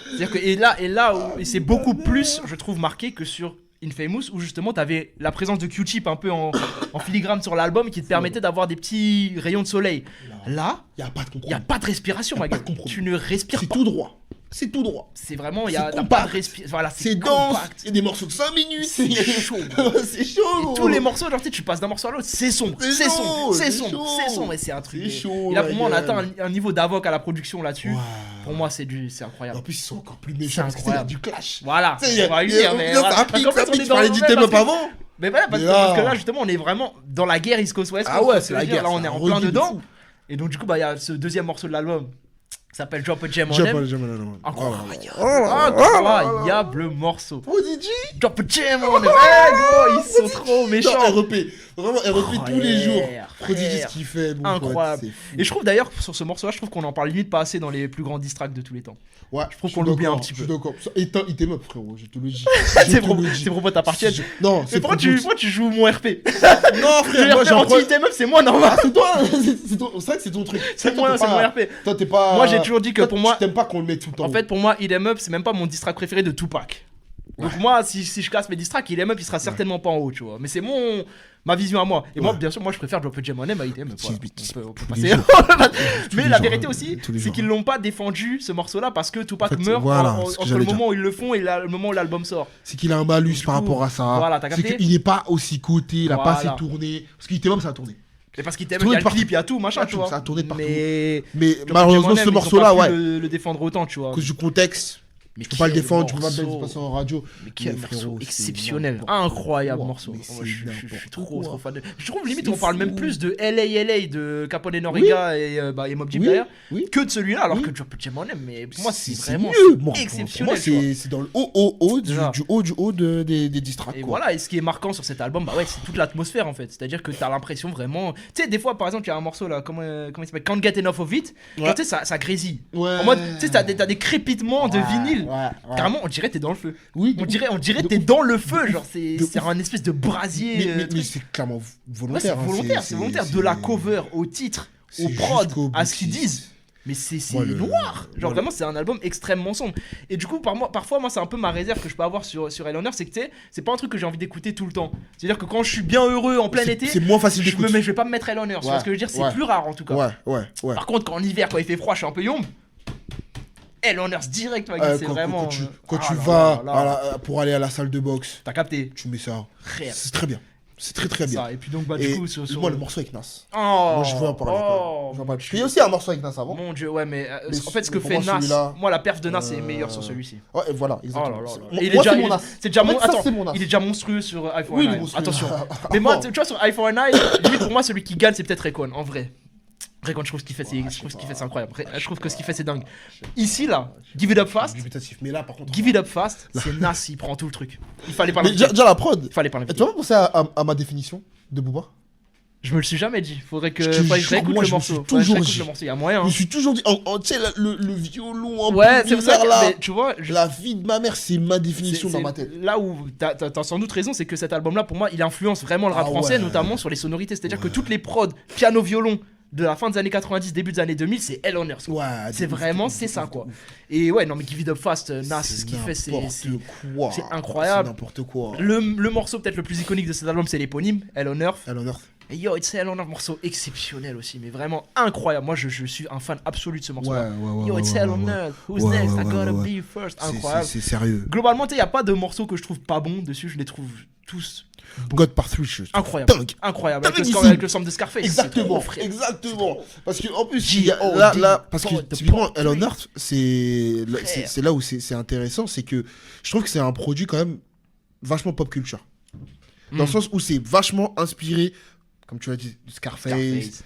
C'est-à-dire que et là où c'est beaucoup plus, je trouve, marqué que sur Infamous, où justement t'avais la présence de Q-Tip un peu en filigrane sur l'album qui te permettait d'avoir des petits rayons de soleil. Là, il n'y a pas de respiration, ma gueule. Tu ne respires pas. C'est tout droit. C'est tout droit. C'est vraiment, il y a pas de respiration. Voilà, c'est dense. Il y a des morceaux de 5 minutes. C'est chaud. C'est chaud. Et tous les morceaux, genre, tu passes d'un morceau à l'autre, c'est sombre. C'est sombre. Et c'est un truc. Chaud, et là, pour moi, on atteint un niveau d'Avoc à la production là-dessus. Wow. Pour moi, c'est incroyable. En plus, ils sont encore plus méchants parce que c'est du clash. Voilà. On va lui dire, mais. Tu parlais d'Item Up avant. Mais voilà, parce que là, justement, on est vraiment dans la guerre East Coast West Coast. Ah ouais, c'est la guerre. Là, on est en plein dedans. Et donc, du coup, il y a ce deuxième morceau de l'album qui s'appelle Drop a Gem on Them. Incroyable morceau. Prodigy. Drop a Gem on Them. Gros, ils sont trop méchants. REP. Vraiment, REP tous les jours. Prodigy, ce qu'il fait. Incroyable. Et je trouve d'ailleurs, sur ce morceau-là, je trouve qu'on en parle limite pas assez dans les plus grands diss tracks de tous les temps. Ouais, je trouve qu'on l'oublie un petit peu. Je suis d'accord. Item Up, frérot, je te le dis. Tes propos t'appartiennent. Non, c'est pourquoi tu joues mon RP? Non, frère, moi j'ai anti-Item Up, c'est moi normal. C'est toi. C'est vrai que c'est ton truc. C'est mon RP. Toi, t'es pas. Moi, j'ai toujours dit que pour moi. Tu t'aimes pas qu'on le mette tout le temps. En fait, pour moi, Item Up, c'est même pas mon diss track préféré de Tupac. Donc moi, si je classe mes diss tracks, Item Up, il sera certainement pas en haut, tu vois. Mais c'est ma vision à moi. Et moi, bien sûr, je préfère Drop a Gem on Them à Item Up. On peut passer. Mais la vérité aussi, c'est qu'ils l'ont pas défendu ce morceau-là parce que Tupac meurt entre le moment où ils le font et le moment où l'album sort. C'est qu'il a un malus par rapport à ça. Voilà, t'as capté. C'est qu'il est pas aussi coté, il a pas assez tourné. Parce qu'Item Up, ça a tourné. Mais parce qu'il t'aime, il y a le clip, il y a tout, machin, tu vois. Ça a tourné de partout. Mais malheureusement, ce morceau-là, ouais. Le défendre autant, tu vois. À cause du contexte. Mais tu peux pas le défendre, tu peux pas le passer en radio. Mais quel morceau exceptionnel, incroyable morceau. Je suis trop fan. Je trouve limite on parle même plus de LA de Capone Noriga et Mobb Deep d'ailleurs que de celui-là, alors que Drop a Gem on Them. Mais pour moi c'est vraiment exceptionnel. Pour moi c'est dans le haut des diss tracks. Et voilà, et ce qui est marquant sur cet album, c'est toute l'atmosphère en fait. C'est-à-dire que t'as l'impression vraiment, tu sais, des fois par exemple il y a un morceau là, comment il s'appelle, Can't Get Enough of It, tu sais ça grésille. En mode, tu sais, t'as des crépitements de vinyle. Carrément, on dirait t'es dans le feu. Oui, on dirait t'es dans le feu, genre c'est un espèce de brasier. Mais c'est clairement volontaire. C'est volontaire, de la cover au titre, au prod, à ce qu'ils disent. mais c'est Ouais, noir. Genre ouais. vraiment, c'est un album extrêmement sombre. Et du coup, parfois, moi, c'est un peu ma réserve que je peux avoir sur Hellonner, c'est que tu sais, c'est pas un truc que j'ai envie d'écouter tout le temps. C'est-à-dire que quand je suis bien heureux en plein été, C'est moins facile d'écouter. je vais pas me mettre Hellonner. Tu vois ce que je veux dire, c'est ouais. plus rare en tout cas. Ouais. Par contre, quand en hiver, quand il fait froid, je suis un peu yombe. Hellonner direct, ma gueule, c'est vraiment. Quand tu là vas là. pour aller à la salle de boxe, T'as capté. tu mets ça. Frère. C'est très bien. C'est très bien. Ça. Et puis donc, bah, Et du coup, sur. moi, le morceau avec Nas. Oh, Moi, je veux en parler. oh, Je veux en parler. Il y a aussi un morceau avec Nas avant. Mon dieu, ouais, mais Mais en fait, ce que pour fait moi, Nas, celui-là, moi, la perf de Nas est meilleure sur celui-ci. Ouais, et voilà, Oh là exactement. là là. Moi, Et il est déjà, c'est mon Nas. c'est déjà En fait, ça, attends, c'est mon Nas. il est déjà monstrueux sur iPhone Oui, 9. il est monstrueux. Attention. Ah, Mais moi, bon. tu vois, sur iPhone 9, limite pour moi, celui qui gagne, c'est peut-être Raycon, en vrai. Raycon, je trouve ce qu'il fait, c'est incroyable. Je trouve que ce qu'il fait, c'est dingue. Ici, là, Give It Up Fast. Dubitatif. Mais là, par contre. Give It Up Fast, c'est Nas, il prend tout le truc. Il fallait pas Mais l'inviter. déjà la prod. Il fallait pas Tu l'inviter. vas pas penser à ma définition de Booba? Je me le suis jamais dit. Faudrait que Je te je jure, réécoute moi, le je me suis morceau. toujours Réécoute dit. le morceau, il y a moyen. Je Hein. me suis toujours dit, tu sais, le violon un Ouais, peu c'est pour ça bizarre que, là. mais tu vois, La vie de ma mère, c'est ma définition c'est dans ma tête. là où t'as sans doute raison, c'est que cet album-là, pour moi, il influence vraiment le rap Ah français, ouais. notamment sur les sonorités. C'est-à-dire que toutes les prods piano-violon de la fin des années 90, début des années 2000, c'est Hellonner. Ouais. C'est vraiment, c'est ça, quoi. Et ouais, non, mais Give It Up Fast, Nas, ce qu'il fait, c'est incroyable. C'est n'importe quoi. Le morceau peut-être le plus iconique de cet album, c'est l'éponyme, Hellonner. Hellonner. Et yo, it's Hellonner, morceau exceptionnel aussi, mais vraiment incroyable. Moi, je suis un fan absolu de ce morceau-là. Yo, it's Hellonner, who's Ouais, next, ouais, I gotta ouais. be first. Incroyable. C'est sérieux. Globalement, il n'y a pas de morceaux que je trouve pas bons dessus, je les trouve tous God Part 3, je incroyables. dingue. Incroyable. Dinguissime. Avec le sample de Scarface. Exactement, c'est trop, frère. exactement. Parce que en plus, G.O.D. parce que The typiquement, Part Hellonner, 3. c'est là où c'est intéressant, c'est que je trouve que c'est un produit quand même vachement pop culture. Dans le sens où c'est vachement inspiré, comme tu l'as dit, de Scarface.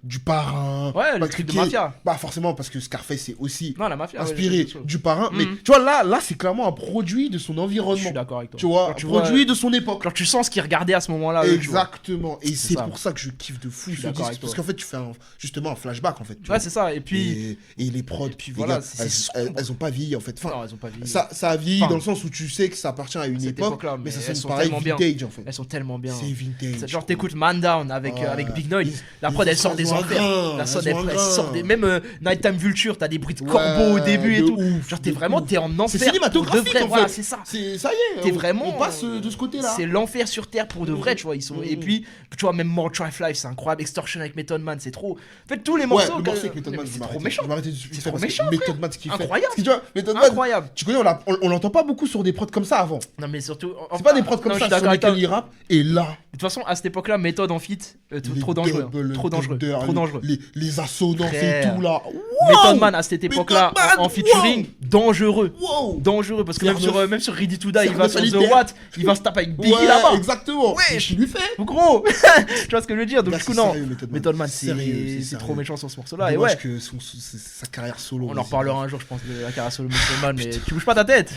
Du Parrain. Ouais, le truc de mafia. Bah forcément, parce que Scarface c'est aussi Non, la mafia. inspiré ouais, du Parrain. Mais tu vois, là c'est clairement un produit de son je environnement. suis d'accord avec toi. Tu vois, Genre, tu produit vois, de son époque. genre, tu sens ce qu'ils regardaient à ce moment-là. eux, tu vois. Exactement. Et c'est ça. pour ça que je kiffe de fou Je suis ce d'accord disque. avec Parce toi. qu'en fait, tu fais flashback un flashback en fait. tu Ouais, vois. c'est ça. Et puis. Et les prods, puis les voilà, gars, c'est sombre. elles ont pas vieilli en fait. Enfin, Non, elles ont pas vieilli. ça a vieilli Enfin, dans le sens où tu sais que ça appartient à une cette époque, époque-là, mais mais ça elles sonne sont pareil tellement bien. vintage en fait. Elles sont tellement bien. C'est vintage. Genre, t'écoutes Man Down avec Big Noise. La prod, elle sort des enfers. La sonne, elle sort des. Même Nighttime Vulture, t'as des bruits de corbeaux au début et tout. Genre, t'es en enfer. C'est cinématographique de vrai, en voilà, fait. c'est ça. Ça y est. T'es vraiment. On passe de ce côté-là. C'est l'enfer sur terre pour de vrai, tu vois. Ils sont. Et puis, tu vois, même More Drive Life, c'est incroyable. Extortion avec Method Man, c'est trop. En fait, tous les morceaux. Le morceau avec Method Man, c'est trop méchant. C'est trop méchant, Method Man, ce qu'il fait. Incroyable. Parce que tu vois, Method Man, Incroyable. tu connais, on l'entend pas beaucoup sur des prods comme ça avant. Non, mais surtout. C'est pas des prods comme non, ça je suis sur d'accord avec toi. lesquels il rappe. Et là. De toute façon, à cette époque-là, méthode en fit, les trop dangereux. doubles, Trop dangereux. thunder, Trop dangereux. Les assonances et Frère. tout là. Method Man à cette époque-là, Method Man, en featuring, dangereux. Wow. Dangereux parce que Faire même sur Ready to Die, faire il va de sur The solitaire. Watt, il va se taper avec Biggie Ouais, là-bas. exactement. Ouais. Je lui fais. Gros, tu vois ce que je veux dire. Donc Là, du coup c'est non, sérieux, Method Man. Method Man Sérieux, c'est trop méchant sur ce morceau-là. Et Dommage ouais, que sa carrière solo. on en reparlera un jour, je pense, de la carrière solo de Method Man, mais tu bouges pas ta tête.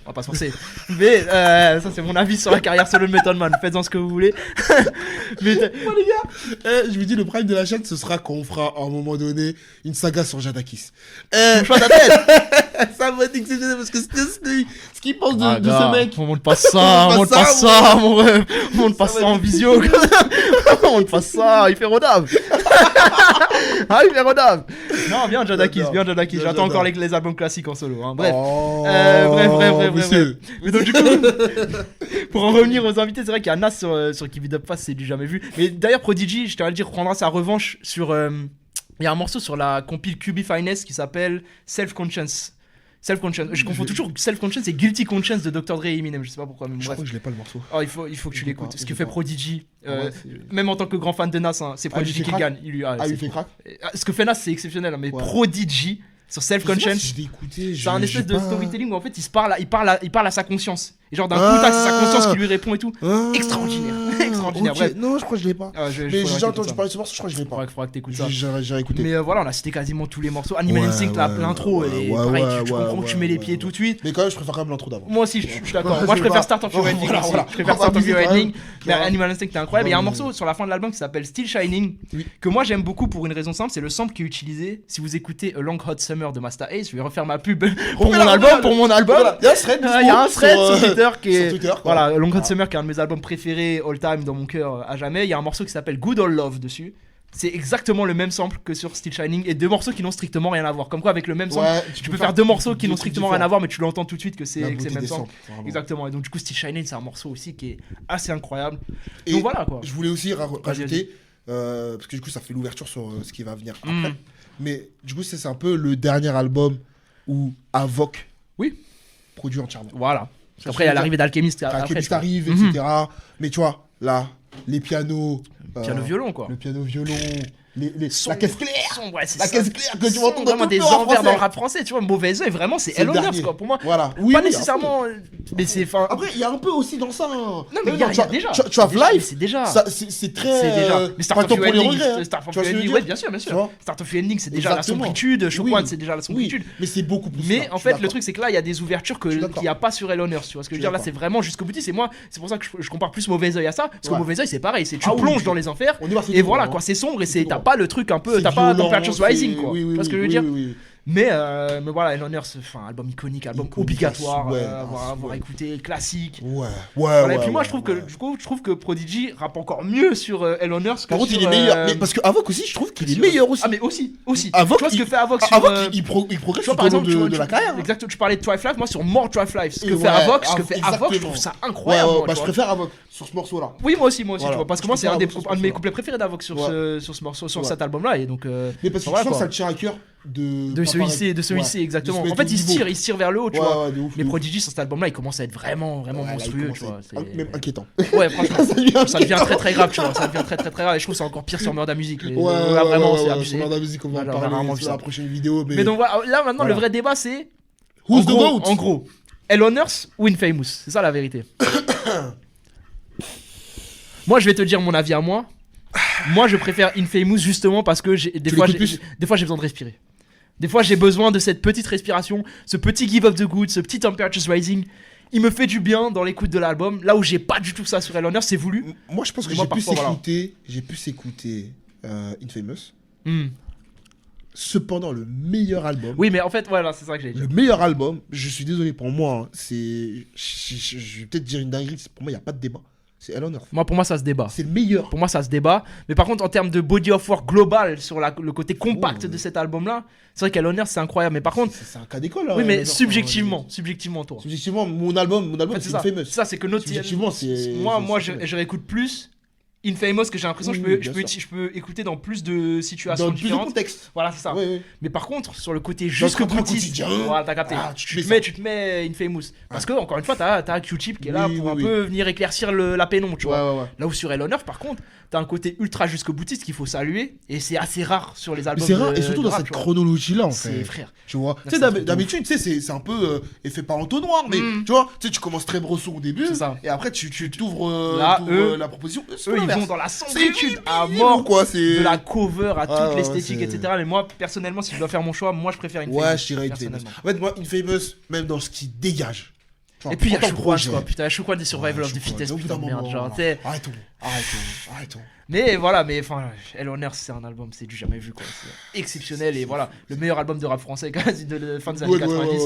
On va pas se forcer. Mais ça c'est mon avis sur la carrière solo de Method Man. Faites-en ce que vous voulez. Mais Moi les gars, je vous dis le prime de la chaîne, ce sera qu'on fera à un moment donné une saga sur Jadakis. bouge pas ta tête. Ça va être exceptionnel parce que c'était ce qu'il pense de Ah, ce gars, mec. on monte pas ça, on monte pas ça, mon rêve. On monte pas ça en visio. On monte pas ça, il fait rodave. Ah, il fait rodave. Non, bien Jadakis, bien Jadakis. Bien J'attends Jada. encore les albums classiques en solo. Hein. Bref. Oh, Bref. monsieur. Mais donc du coup, pour en revenir aux invités, c'est vrai qu'il y a Nas sur Give It Up Fast, c'est du jamais vu. Mais d'ailleurs Prodigy, je t'avais dit, reprendra sa revanche sur... Il y a un morceau sur la compile QB Finest qui s'appelle Self Conscience. Je confonds toujours Self Conscience et Guilty Conscience de Dr. Dre et Eminem, je sais pas pourquoi, mais Je bref. crois que je l'ai pas le morceau. Oh, il faut que tu Je l'ai l'écoutes. pas, Ce je que l'ai fait pas. Prodigy, Ouais, même en tant que grand fan de Nas, hein, c'est Ah, il Prodigy fait qui crack. gagne. Il fait crack. Ce que fait Nas, c'est exceptionnel, hein, mais Ouais. Prodigy sur Self Je sais pas Conscience, si je l'ai écouté. c'est un espèce de pas... storytelling où en fait il parle à sa conscience. Et genre d'un coup, t'as sa conscience qui lui répond et tout. Ah, Extraordinaire. Extraordinaire, ok. bref. Non, je crois que je l'ai pas. Mais Mais j'ai déjà entendu parler de ce morceau, je crois que je l'ai pas. Faudra que t'écoutes ça. J'ai écouté. Mais voilà, on a cité quasiment tous les morceaux. Animal Ouais, Instinct, ouais, l'intro, elle est ouais, pareil, ouais, tu comprends que tu mets les pieds tout de suite. Mais quand même, je préfère quand même l'intro d'avant. Moi aussi, je suis d'accord. Ouais, Moi, je c'est préfère pas- Start of Your Voilà, Ending. voilà. Je préfère On va Start of viser Your quand même, Ending. tu Mais vois. Animal Instinct, c'est incroyable. Il y a un Ouais, morceau sur la fin de l'album qui s'appelle Still Shining, Oui. que moi j'aime beaucoup pour une raison simple, c'est le sample qui est utilisé. Si vous écoutez A Long Hot Summer de Master Ace, je vais refaire ma pub pour mon album. Voilà. Il y a un thread. Il y a un thread sur Twitter qui est. Sur Twitter, quoi. Voilà, Long Hot Summer qui est un de mes albums préférés all time dans mon cœur à jamais. Il y a un morceau qui s'appelle Good Old Love dessus. c'est exactement le même sample que sur Still Shining et 2 morceaux qui n'ont strictement rien à voir. Comme quoi, avec le même sample, tu peux faire 2 morceaux qui n'ont strictement rien à voir, mais tu l'entends tout de suite que c'est le même sample. Exactement. Et donc, du coup, Still Shining, c'est un morceau aussi qui est assez incroyable. Et donc voilà quoi. Je voulais aussi rajouter, parce que du coup, ça fait l'ouverture sur ce qui va venir après. Mais du coup, c'est un peu le dernier album où Avoc produit entièrement. Voilà. Après, il y a l'arrivée d'Alchemist. Alchemist arrive, etc. Mais tu vois, là, les pianos. Piano-violon, quoi. Le piano-violon. La caisse claire. La caisse claire que tu entends vraiment des envers dans le rap français. Tu vois, Mauvais Oeil, vraiment, c'est Hell on Earth, quoi. Pour moi, voilà. Pas nécessairement. Mais c'est. Après, il y a un peu aussi dans ça. Non, mais il y a déjà. Tu as Life. C'est déjà. C'est très. C'est déjà. Mais Start of You Ending. Start of You Ending, ouais, bien sûr. Start of You Ending, c'est déjà la sombritude. Shoquan, c'est déjà la sombritude. Mais c'est beaucoup plus. Mais en fait, le truc, c'est que là, il y a des ouvertures qu'il n'y a pas sur Hell on Earth. Tu vois ce que je veux dire? Là, c'est vraiment jusqu'au bout. C'est moi, c'est pour ça que je compare plus Mauvais Oeil à ça. Parce que Mauvais Oeil, c'est pareil. Tu plonges dans les enfers. Et voilà, quoi. C'est sombre et t'as pas le truc un peu. T'as pas Temperatures Rising, quoi. Tu vois ce que je veux dire? Mais voilà, Hell on Earth, enfin, album iconique, album obligatoire, avoir écouté, classique. Voilà, et puis moi, je trouve que Prodigy rappe encore mieux sur Hell on Earth que par contre, sur, il est meilleur. Mais parce que Avoc aussi, je trouve qu'il est meilleur aussi. Ah, mais aussi. Avoc, tu vois ce que fait Avoc sur. Avoc, il progresse par exemple de la carrière. Exactement, tu parlais de Twice Life, moi sur More Twice Life, ce que fait Avoc, je trouve ça incroyable. Je préfère Avoc sur ce morceau-là. Oui, moi aussi, tu vois, parce que moi, c'est un de mes couplets préférés d'Avoc sur ce morceau, sur cet album-là. Et donc. Mais parce que je sens que ça te tient à cœur de se hisser, exactement. En fait, il se tire vers le haut, tu vois. Mais Prodigy sur cet album-là, il commence à être vraiment monstrueux, tu vois. Même inquiétant. Ouais, franchement, ça devient très très grave, tu vois. Ça devient très très très grave. Et je trouve que c'est encore pire sur Murda Music. Là, vraiment, c'est abusé. Sur Murda Music, on va en parler sur la prochaine vidéo. Mais donc voilà, là maintenant, le vrai débat, c'est. Who's the GOAT? En gros, Hell on Earth ou Infamous? C'est ça la vérité. Moi, je vais te dire mon avis à moi. Moi, je préfère Infamous justement parce que des fois, j'ai besoin de respirer. Des fois, j'ai besoin de cette petite respiration, ce petit Give Up the Good, ce petit Temperatures Rising. Il me fait du bien dans l'écoute de l'album. Là où j'ai pas du tout ça sur Hell on Earth, c'est voulu. Moi, je pense que j'ai pu s'écouter Infamous. Cependant, le meilleur album. Oui, mais en fait, voilà, c'est ça que j'ai dit. Le meilleur album, je suis désolé pour moi, hein, c'est. Je vais peut-être dire une dinguerie, pour moi, il n'y a pas de débat. C'est Hell on Earth. Pour moi, ça se débat. C'est le meilleur. Pour moi, ça se débat. Mais par contre, en termes de body of work global, sur le côté compact de cet album-là, c'est vrai qu'Hell on Earth, c'est incroyable. Mais par contre. C'est un cas d'école. Oui, mais subjectivement, toi. Subjectivement, mon album, en fait, c'est Infamous. Ça, c'est que notre. Subjectivement, c'est. Moi, je réécoute plus Infamous, que j'ai l'impression que je peux écouter dans plus de situations différentes. Dans plus de contexte. Voilà, c'est ça. Oui. Mais par contre, sur le côté jusque boutiste, voilà, t'as capté. Tu te mets Infamous. Parce que, encore une fois, t'as Q-Tip qui est là pour un peu venir éclaircir la pénombre, tu vois. Là où sur Hell on Earth, par contre, t'as un côté ultra jusque boutiste qu'il faut saluer. Et c'est assez rare sur les albums. C'est rare, et surtout dans cette chronologie-là, en fait. C'est frère. Tu vois. Tu sais, d'habitude, c'est un peu effet par entonnoir, mais tu vois, tu commences très brosson au début. Et après, tu t'ouvres la proposition. Eux, ils vont dans la sombritude à mort, de la cover à toute l'esthétique, etc. Mais moi, personnellement, si je dois faire mon choix, moi je préfère Infamous. Ouais, je dirais Infamous. En fait, moi, Infamous, même dans ce qui dégage. Et puis il y a Shoquan, quoi. Putain, il y a Shoquan des Survival of the Fittest, putain de merde. Genre, Arrêtons. Mais voilà, Hell on Earth, c'est un album, c'est du jamais vu, quoi. C'est exceptionnel et voilà, le meilleur album de rap français quasi de fin des années 90.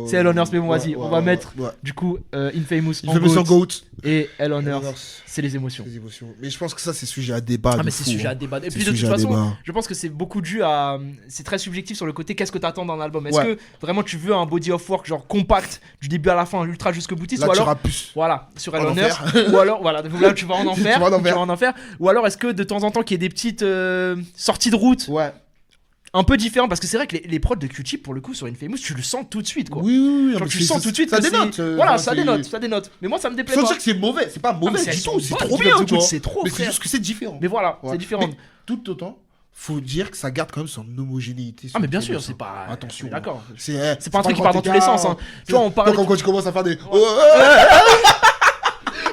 C'est Hell on Earth, mais bon, vas-y, on va mettre du coup Infamous en GOAT et Hell on Earth, c'est les émotions. Mais je pense que ça, c'est sujet à débat. Ah, mais c'est sujet à débat. Et puis de toute façon, je pense que c'est beaucoup dû à. C'est très subjectif sur le côté qu'est-ce que t'attends d'un album. Est-ce que vraiment tu veux un body of work genre compact du début à la fin, ultra jusque boutiste, ou alors. Voilà, sur Hell on Earth. Ou alors, voilà, là tu vas en enfer. Ou alors est-ce que de temps en temps qu'il y ait des petites sorties de route un peu différentes, parce que c'est vrai que les prods de Q-Tip pour le coup sur Infamous tu le sens tout de suite, quoi. Oui, genre, tu le sens tout de suite, ça dénote. Voilà, ça dénote. Mais moi ça me déplaît pas. Sans dire que c'est mauvais, c'est pas mauvais du tout, c'est trop bien, tu vois. C'est trop, mais c'est juste que c'est différent. Mais voilà, c'est différent. Tout autant, faut dire que ça garde quand même son homogénéité. Ah mais bien sûr, c'est pas. Attention. D'accord. C'est pas un truc qui part dans tous les sens. Tu vois, on parle. Quand tu commences à faire des.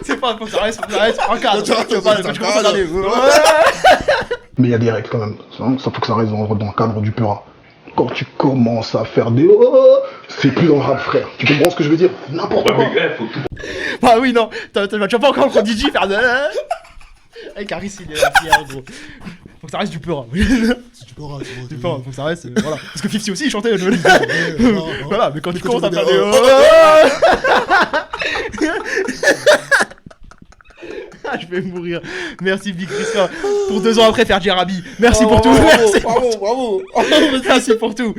C'est pas, faut que ça reste en cadre. Mais il y a des règles quand même. Ça faut que ça reste dans le cadre du pur rap. Quand tu commences à faire des c'est plus dans le rap, frère. Tu comprends ce que je veux dire? N'importe quoi. Bah oui, non. Tu vas pas encore le DJ faire de. Hey, Caris, il est là, gros. Faut que ça reste du pur rap. C'est du pur rap. Faut que ça reste. Voilà. Parce que 50 aussi, il chantait. Voilà, mais quand tu commences à faire des. Je vais mourir. Merci Big Chris pour 2 ans après faire Jerabi. Merci pour tout. Merci Bravo. Merci pour tout.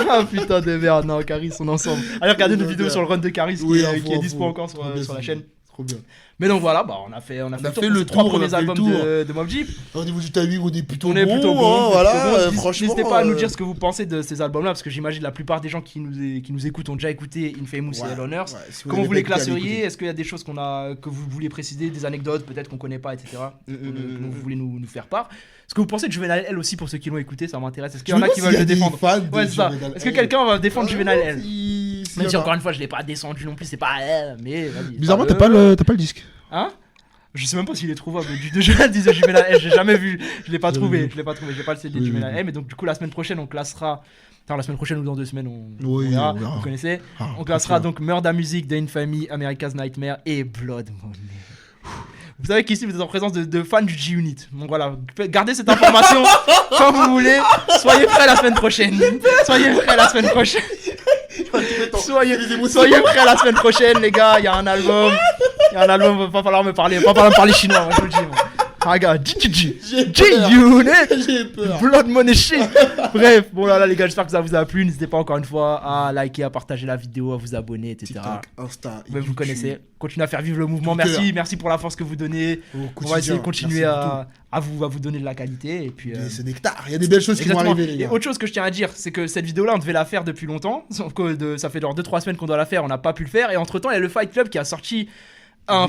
Ah putain de merde. Non, Caris, on est ensemble. Allez regarder nos vidéos sur le run de Caris qui est dispo encore sur la chaîne. Trop bien. Mais donc voilà, bah on a fait le trois tour, premiers albums de Mobb Deep. Au niveau du timing, on est plutôt bon. Voilà, franchement. N'hésitez pas à nous dire ce que vous pensez de ces albums-là, parce que j'imagine la plupart des gens qui nous écoutent ont déjà écouté Infamous et Hell on Earth. Comment vous les classeriez? Est-ce qu'il y a des choses que vous vouliez préciser, des anecdotes peut-être qu'on connaît pas, etc. dont vous voulez nous faire part? Ce que vous pensez de Juvenile Hell aussi, pour ceux qui l'ont écouté, ça m'intéresse. Est-ce qu'il y en a qui veulent le défendre? Ouais, c'est ça. Est-ce que quelqu'un va défendre Juvenile Hell? Même si encore une fois, je l'ai pas descendu non plus, c'est pas mais vas-y. Bizarrement, t'as pas le disque. Hein? Je sais même pas s'il est trouvable de Juvenile Hell, j'ai jamais vu, je l'ai pas trouvé, j'ai pas le CD de Juvenile Hell, mais donc du coup la semaine prochaine on classera, la semaine prochaine ou dans 2 semaines on verra, vous connaissez, on classera donc Murda Music, The Infamy, America's Nightmare et Blood Money. Vous savez qu'ici vous êtes en présence de fans du G-Unit, donc voilà, gardez cette information quand vous voulez, soyez prêts la semaine prochaine, soyez prêts la semaine prochaine. Soyez prêts la semaine prochaine, les gars. Il y a un album. Va pas falloir me parler chinois. Moi, je vous le dis. Regarde, G-Unit, Blood Money shit. Bref, bon là les gars, j'espère que ça vous a plu. N'hésitez pas encore une fois à liker, à partager la vidéo, à vous abonner, etc. TikTok, Insta, mais vous connaissez. Continuez à faire vivre le mouvement. Merci pour la force que vous donnez. On va essayer de continuer à vous donner de la qualité. Et puis. C'est nectar. Il y a des belles choses qui vont arriver, les gars. Et autre chose que je tiens à dire, c'est que cette vidéo-là, on devait la faire depuis longtemps. Sauf que ça fait genre 2-3 semaines qu'on doit la faire. On n'a pas pu le faire. Et entre temps, il y a le Fight Club qui a sorti.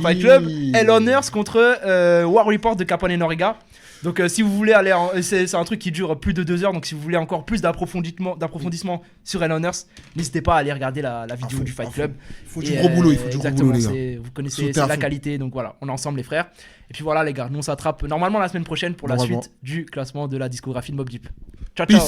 Fight Club, Hell on Earth contre War Report de Capone et Noriega. Donc si vous voulez aller, c'est un truc qui dure plus de 2 heures, donc si vous voulez encore plus d'approfondissement sur Hell on Earth, n'hésitez pas à aller regarder la vidéo du Fight Club. Il faut du gros boulot, les gars. Vous connaissez, c'est la qualité, donc voilà, on est ensemble les frères. Et puis voilà les gars, nous on s'attrape normalement la semaine prochaine pour la suite du classement de la discographie de Mobb Deep. Ciao ciao.